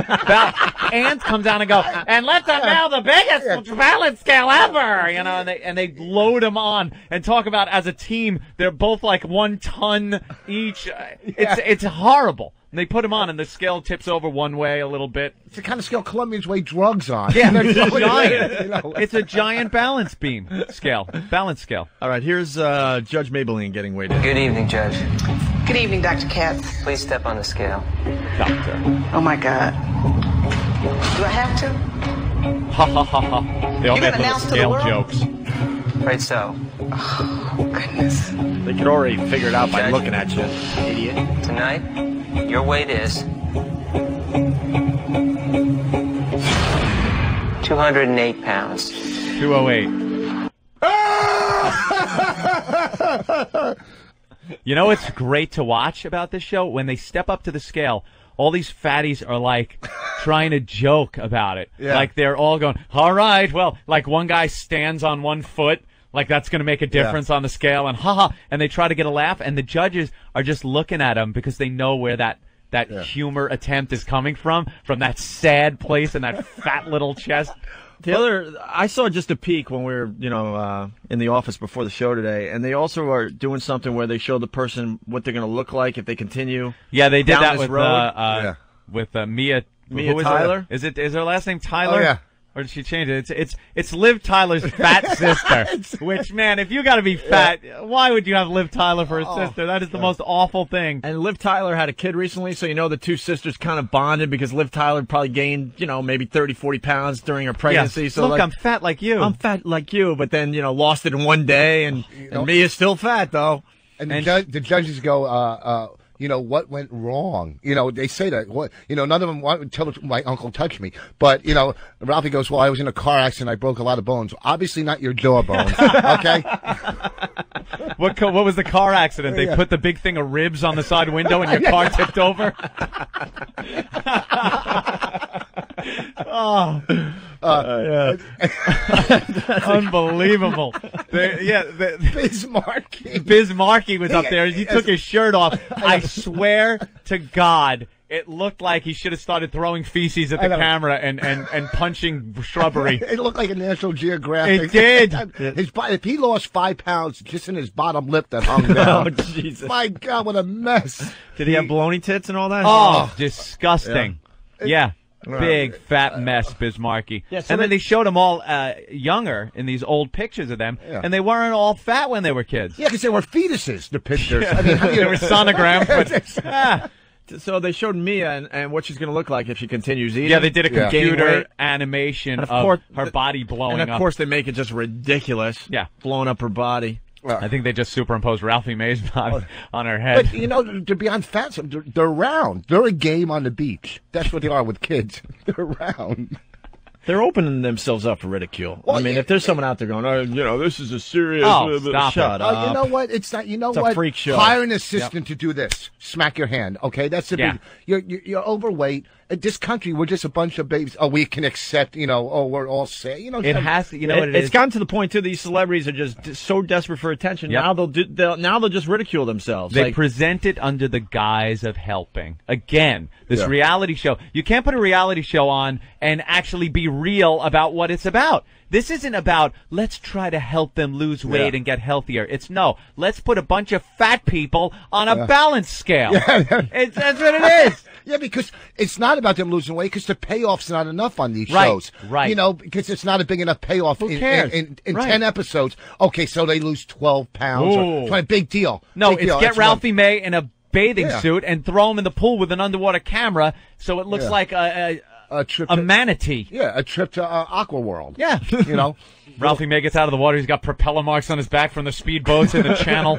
Ant comes down and go, and let them know the biggest balance scale ever. And they load him on and talk about as a team, they're both like 1 ton each. It's horrible. And they put him on, and the scale tips over one way a little bit. It's the kind of scale Colombians weigh drugs on. Yeah, it's giant. It's a giant balance beam scale. Balance scale. All right, here's Judge Maybelline getting weighed in. Good evening, Judge. Good evening, Dr. Katz. Please step on the scale. Doctor. Oh, my God. Do I have to? Ha ha ha ha. They all You made gonna little announce to the scale world? jokes. Right so. Oh, goodness. They could already figure it out by Judge. looking at you, idiot. Tonight, your weight is 208 pounds. 208. You know what's great to watch about this show? When they step up to the scale, all these fatties are like trying to joke about it. Yeah. Like they're all going, all right, well, like one guy stands on 1 foot, like that's going to make a difference on the scale, and haha, and they try to get a laugh, and the judges are just looking at them because they know where that humor attempt is coming from that sad place and that fat little chest. I saw just a peek when we were, in the office before the show today, and they also are doing something where they show the person what they're going to look like if they continue. Yeah, they did down that this with road. Mia. Mia who is Tyler? Is her last name Tyler? Oh, yeah. Or did she change it? It's Liv Tyler's fat sister. Which, man, if you got to be fat, why would you have Liv Tyler for a sister? That is the most awful thing. And Liv Tyler had a kid recently, so the two sisters kind of bonded because Liv Tyler probably gained, maybe 30, 40 pounds during her pregnancy. Yeah. So look, I'm fat like you. I'm fat like you, but then, lost it in one day, and Mia's still fat, though. And the judges go, what went wrong? They say that. None of them want to tell my uncle touched me. But, Ralphie goes, well, I was in a car accident. I broke a lot of bones. Obviously not your jawbones. Okay? What was the car accident? They put the big thing of ribs on the side window and your car tipped over? Oh. Yeah. Unbelievable. Biz Markie was up there. He took his shirt off. I swear to God, it looked like he should have started throwing feces at the camera and punching shrubbery. It looked like a National Geographic. It did. If he lost 5 pounds just in his bottom lip that hung down. Oh, Jesus. My God, what a mess. Did he have baloney tits and all that? Oh, disgusting. Yeah. Right. Big fat mess, Biz Markie. Yeah, so and then they showed them all younger in these old pictures of them, and they weren't all fat when they were kids. Yeah, because they were fetuses, the pictures. Yeah. I mean, They were sonograms, but So they showed Mia and what she's going to look like if she continues eating. yeah, they did a Gaining computer weight. animation And of her body blowing up. And of course they make it just ridiculous. Yeah. Blowing up her body. I think they just superimposed Ralphie May's body on her head. But, you know, to be unfat, they're round. They're a game on the beach. That's what they are with kids. They're round. They're opening themselves up for ridicule. Well, I mean, if there's someone out there going, oh, you know, this is a serious... shut up. You know what? It's not. You know It's what? a freak show. Hire an assistant to do this. Smack your hand. Okay, that's the big. You're overweight. In this country, we're just a bunch of babies. Oh, we can accept. You know. Oh, we're all sad. You know. It has to. You know what it is? It's gotten to the point too. These celebrities are just so desperate for attention. Yep. Now they'll just ridicule themselves. They present it under the guise of helping. Again, this reality show. You can't put a reality show on and actually be real about what it's about. This isn't about, let's try to help them lose weight and get healthier. It's no, let's put a bunch of fat people on a balance scale. That's what it is. Yeah, because it's not about them losing weight, because the payoff's not enough on these Right, shows. right. You know, because it's not a big enough payoff Who cares? in Right. 10 episodes. Okay, so they lose 12 pounds. Ooh. It's a big deal. No, Big it's deal. get That's Ralphie May in a bathing Yeah. suit and throw him in the pool with an underwater camera so it looks like a manatee. Yeah, a trip to Aqua World. Yeah. You know? Ralphie May gets out of the water. He's got propeller marks on his back from the speedboats in the channel.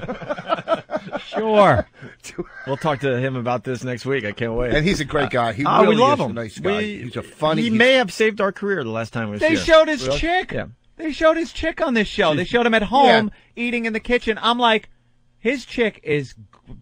Sure. We'll talk to him about this next week. I can't wait. And he's a great guy. He we really love is him. a nice guy. He's a funny... He may have saved our career the last time we was They here. showed his Really? chick. Yeah. They showed his chick on this show. They showed him at home eating in the kitchen. I'm like, his chick is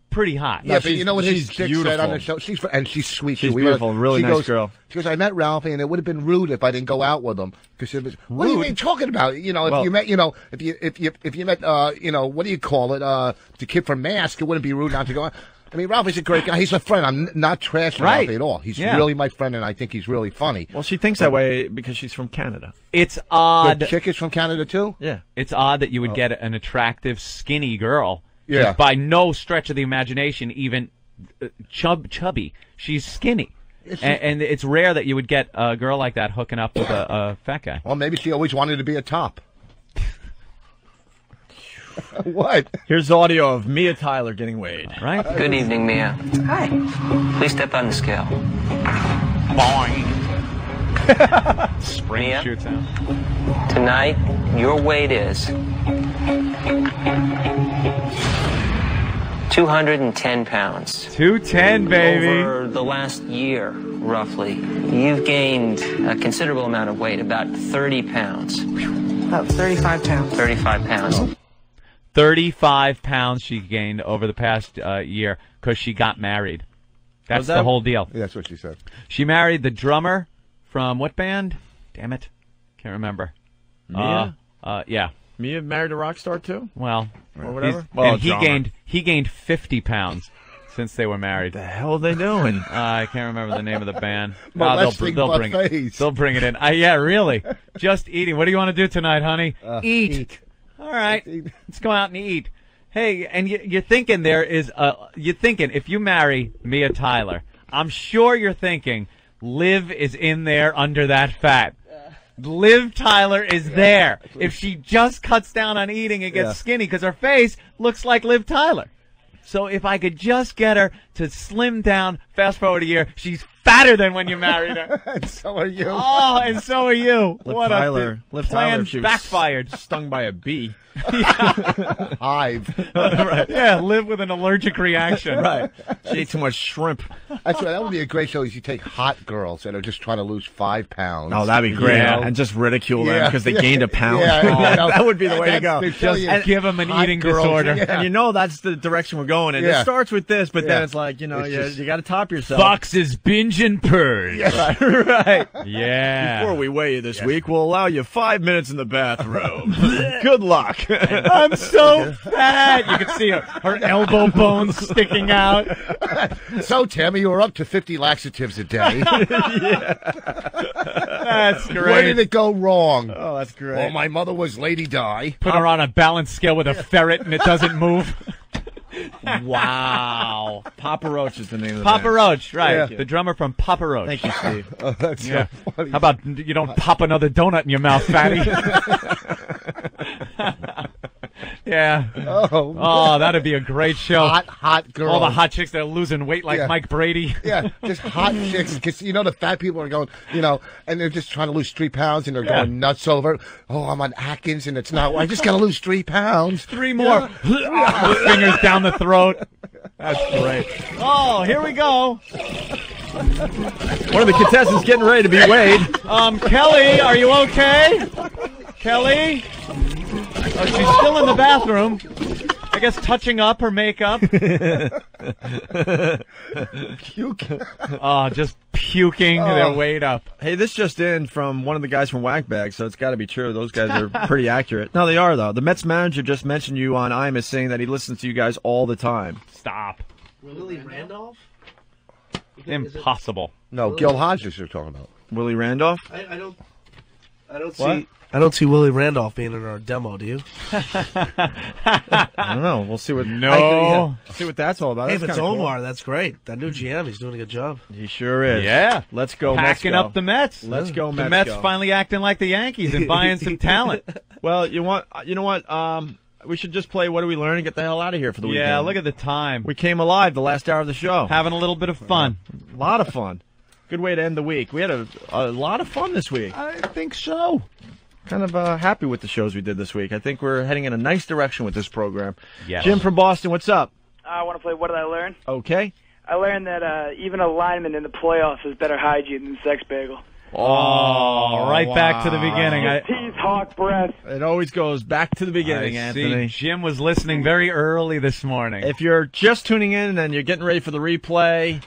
pretty hot. Yeah, but you know what his chick said on the show? She's sweet. She's beautiful, really nice girl. She goes, I met Ralphie, and it would have been rude if I didn't go out with him. Because it was, what are you talking about? You know, if you met, you know, if you met, you know, what do you call it? The kid from Mask, it wouldn't be rude not to go out. I mean, Ralphie's a great guy. He's a friend. I'm not trashing Ralphie at all. He's really my friend, and I think he's really funny. Well, she thinks that way because she's from Canada. It's odd. The chick is from Canada, too? Yeah. It's odd that you would get an attractive, skinny girl. Yeah. Who's by no stretch of the imagination even chubby. She's skinny. And it's rare that you would get a girl like that hooking up with a fat guy. Well, maybe she always wanted to be a top. What? Here's audio of Mia Tyler getting weighed. Right? Good evening, Mia. Hi. Please step on the scale. Boing. Spring Mia? shoots out. Tonight, your weight is 210 pounds. 210, baby. Over the last year, roughly, you've gained a considerable amount of weight, about 30 pounds. About 35 pounds. 35 pounds. 35 pounds she gained over the past year because she got married. That's the whole deal. Yeah, that's what she said. She married the drummer from what band? Damn it. Can't remember. Mia? Yeah. Mia married a rock star, too? Well, or whatever. And he gained 50 pounds since they were married. What the hell are they doing? I can't remember the name of the band. Molesting They'll bring it in. Yeah, really. Just eating. What do you want to do tonight, honey? Eat. All right. Let's go out and eat. Hey, and you're thinking you're thinking if you marry Mia Tyler, I'm sure you're thinking Liv is in there under that fat. Liv Tyler is there. If she just cuts down on eating and gets skinny, because her face looks like Liv Tyler. So if I could just get her to slim down Fast forward a year, she's fatter than when you married her. And so are you. Oh, and so are you. Liv What Tyler. a Liv plan Tyler, she was backfired. Stung by a bee. Hive. Right. Yeah, live with an allergic reaction. Right. She ate too much shrimp. That's right. That would be a great show. Is you take hot girls that are just trying to lose 5 pounds. Oh, that'd be great. You know? And just ridicule them because they gained a pound. Yeah, that would be the way to go. Just give them an eating girls, disorder. yeah. And you know that's the direction we're going in. It starts with this, but then it's like, you got to top yourself. Fox's binge and purge. Right, right. Yeah. Before we weigh you this week, we'll allow you 5 minutes in the bathroom. Good luck. I'm so fat. You can see her elbow bones sticking out. So, Tammy, you were up to 50 laxatives a day. That's great. Where did it go wrong? Oh, that's great. Well, my mother was Lady Di. Put her on a balance scale with a ferret and it doesn't move. Wow. Papa Roach is the name of the Papa band. Roach, right. Yeah. The drummer from Papa Roach. Thank you, Steve. Oh, that's Yeah. so funny. How about you don't pop another donut in your mouth, fatty? Yeah. Oh, that'd be a great show. Hot girls. All the hot chicks that are losing weight like Mike Brady. Yeah, just hot chicks. Because, the fat people are going, and they're just trying to lose 3 pounds, and they're going nuts over, I'm on Atkins, and it's not, I just got to lose 3 pounds. 3 more. Fingers down the throat. That's great. Oh, here we go. One of the contestants getting ready to be weighed. Kelly, are you okay? Kelly? Oh, she's still in the bathroom. I guess touching up her makeup. Puking. Oh, just puking their weight up. Hey, this just in from one of the guys from Whackbag, so it's got to be true. Those guys are pretty accurate. No, they are, though. The Mets manager just mentioned you on Imus, saying that he listens to you guys all the time. Stop. Willie Randolph? Impossible. No, Gil Hodges you're talking about. Willie Randolph? I don't see Willie Randolph being in our demo, do you? I don't know. We'll see what see what that's all about. Hey, That's if it's kinda cool. Omar, that's great. That new GM, he's doing a good job. He sure is. Yeah. Let's go Packing Mets go. up the Mets. Let's go The Mets Mets go. finally acting like the Yankees and buying some talent. Well, you know what? We should just play What Do We Learn and get the hell out of here for the weekend. Yeah, look at the time. We came alive the last hour of the show. Having a little bit of fun. A lot of fun. Good way to end the week. We had a lot of fun this week. I think so. Kind of happy with the shows we did this week. I think we're heading in a nice direction with this program. Yes. Jim from Boston, what's up? I want to play What Did I Learn? Okay. I learned that even a lineman in the playoffs has better hygiene than Sex Bagel. Oh, right back to the beginning. Teeth, hawk breath. It always goes back to the beginning, Anthony. Jim was listening very early this morning. If you're just tuning in and you're getting ready for the replay,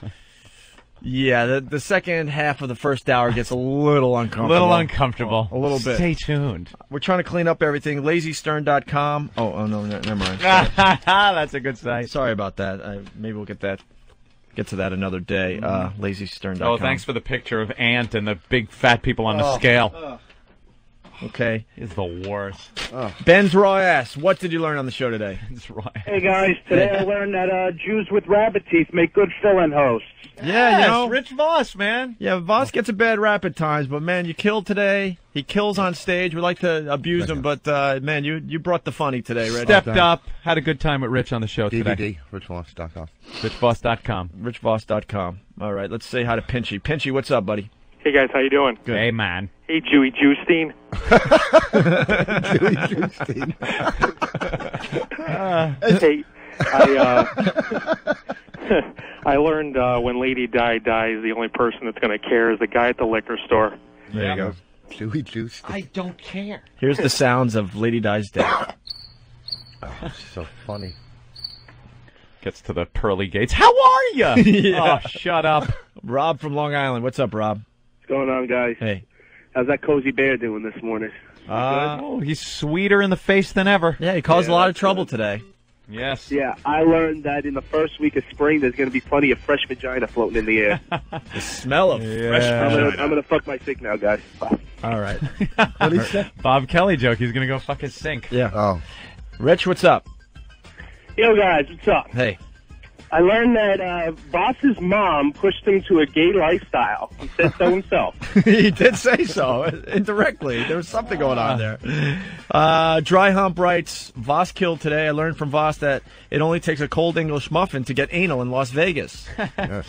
yeah, the second half of the first hour gets a little uncomfortable. A little bit. Stay tuned. We're trying to clean up everything. LazyStern.com. Oh, no, never mind. That's a good site. Sorry about that. Maybe we'll get to that another day. LazyStern.com. Oh, thanks for the picture of Ant and the big fat people on the scale. Okay. Is the worst. Ben's Raw Ass. What did you learn on the show today? Hey guys, today I learned that Jews with rabbit teeth make good fill-in hosts. Yeah, you know. Rich Voss, man. Yeah, Voss gets a bad rap at times, but man, you killed today. He kills on stage. We like to abuse him, but man, you brought the funny today, Rich. Stepped up. Had a good time with Rich on the show today. DVD, richvoss.com. richvoss.com. richvoss.com. All right, let's say hi to Pinchy. Pinchy, what's up, buddy? Hey guys, how you doing? Good. Hey man. Hey Jewy Jewstein. Jewy Jewstein. Hey, I learned when Lady Di dies, the only person that's going to care is the guy at the liquor store. There you go. Jewy Jewstein. I don't care. Here's the sounds of Lady Di's death. Oh, so funny. Gets to the pearly gates. How are you? Yeah. Oh, shut up. Rob from Long Island. What's up, Rob? What's going on, guys? Hey. How's that cozy bear doing this morning? Oh, he's sweeter in the face than ever. Yeah, he caused a lot of trouble today. Yes. Yeah, I learned that in the first week of spring, there's going to be plenty of fresh vagina floating in the air. The smell of fresh I'm gonna fuck my sink now, guys. Bye. All right. What did he say? Bob Kelly joke. He's going to go fuck his sink. Yeah. Oh. Rich, what's up? Yo, guys, what's up? Hey. I learned that Boss's mom pushed him to a gay lifestyle. He said so himself. He did say so, indirectly. There was something going on there. Dry Hump writes, Voss killed today. I learned from Voss that it only takes a cold English muffin to get anal in Las Vegas. Yes.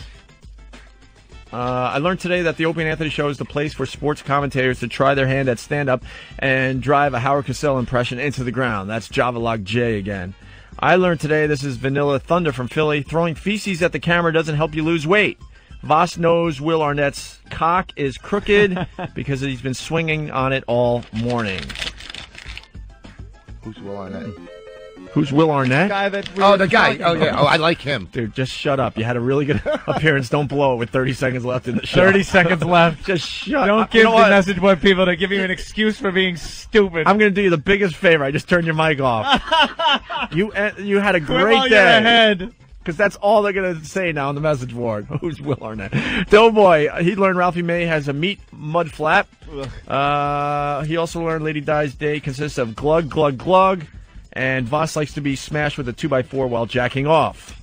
I learned today that the Opie and Anthony Show is the place for sports commentators to try their hand at stand-up and drive a Howard Cosell impression into the ground. That's Javalog J again. I learned today, this is Vanilla Thunder from Philly, throwing feces at the camera doesn't help you lose weight. Voss knows Will Arnett's cock is crooked because he's been swinging on it all morning. Who's Will Arnett? Who's Will Arnett? The guy. Oh, yeah. Oh, I like him. Dude, just shut up. You had a really good appearance. Don't blow it with 30 seconds left in the show. 30 seconds left. Just shut up. Don't give the message board people to give you an excuse for being stupid. I'm going to do you the biggest favor. I just turned your mic off. You had a great day. Ahead. Because that's all they're going to say now on the message board. Who's Will Arnett? Doughboy, he learned Ralphie May has a meat mud flap. He also learned Lady Di's day consists of glug, glug, glug. And Voss likes to be smashed with a 2x4 while jacking off.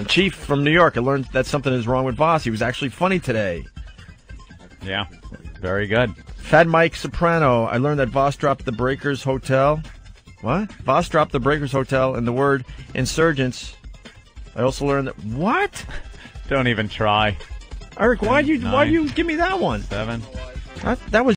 Chief from New York, I learned that something is wrong with Voss. He was actually funny today. Yeah, very good. Fat Mike Soprano, I learned that Voss dropped the Breakers Hotel. What? Voss dropped the Breakers Hotel and the word insurgents. I also learned that... What? Don't even try. Eric, why'd you give me that one? 7. That was...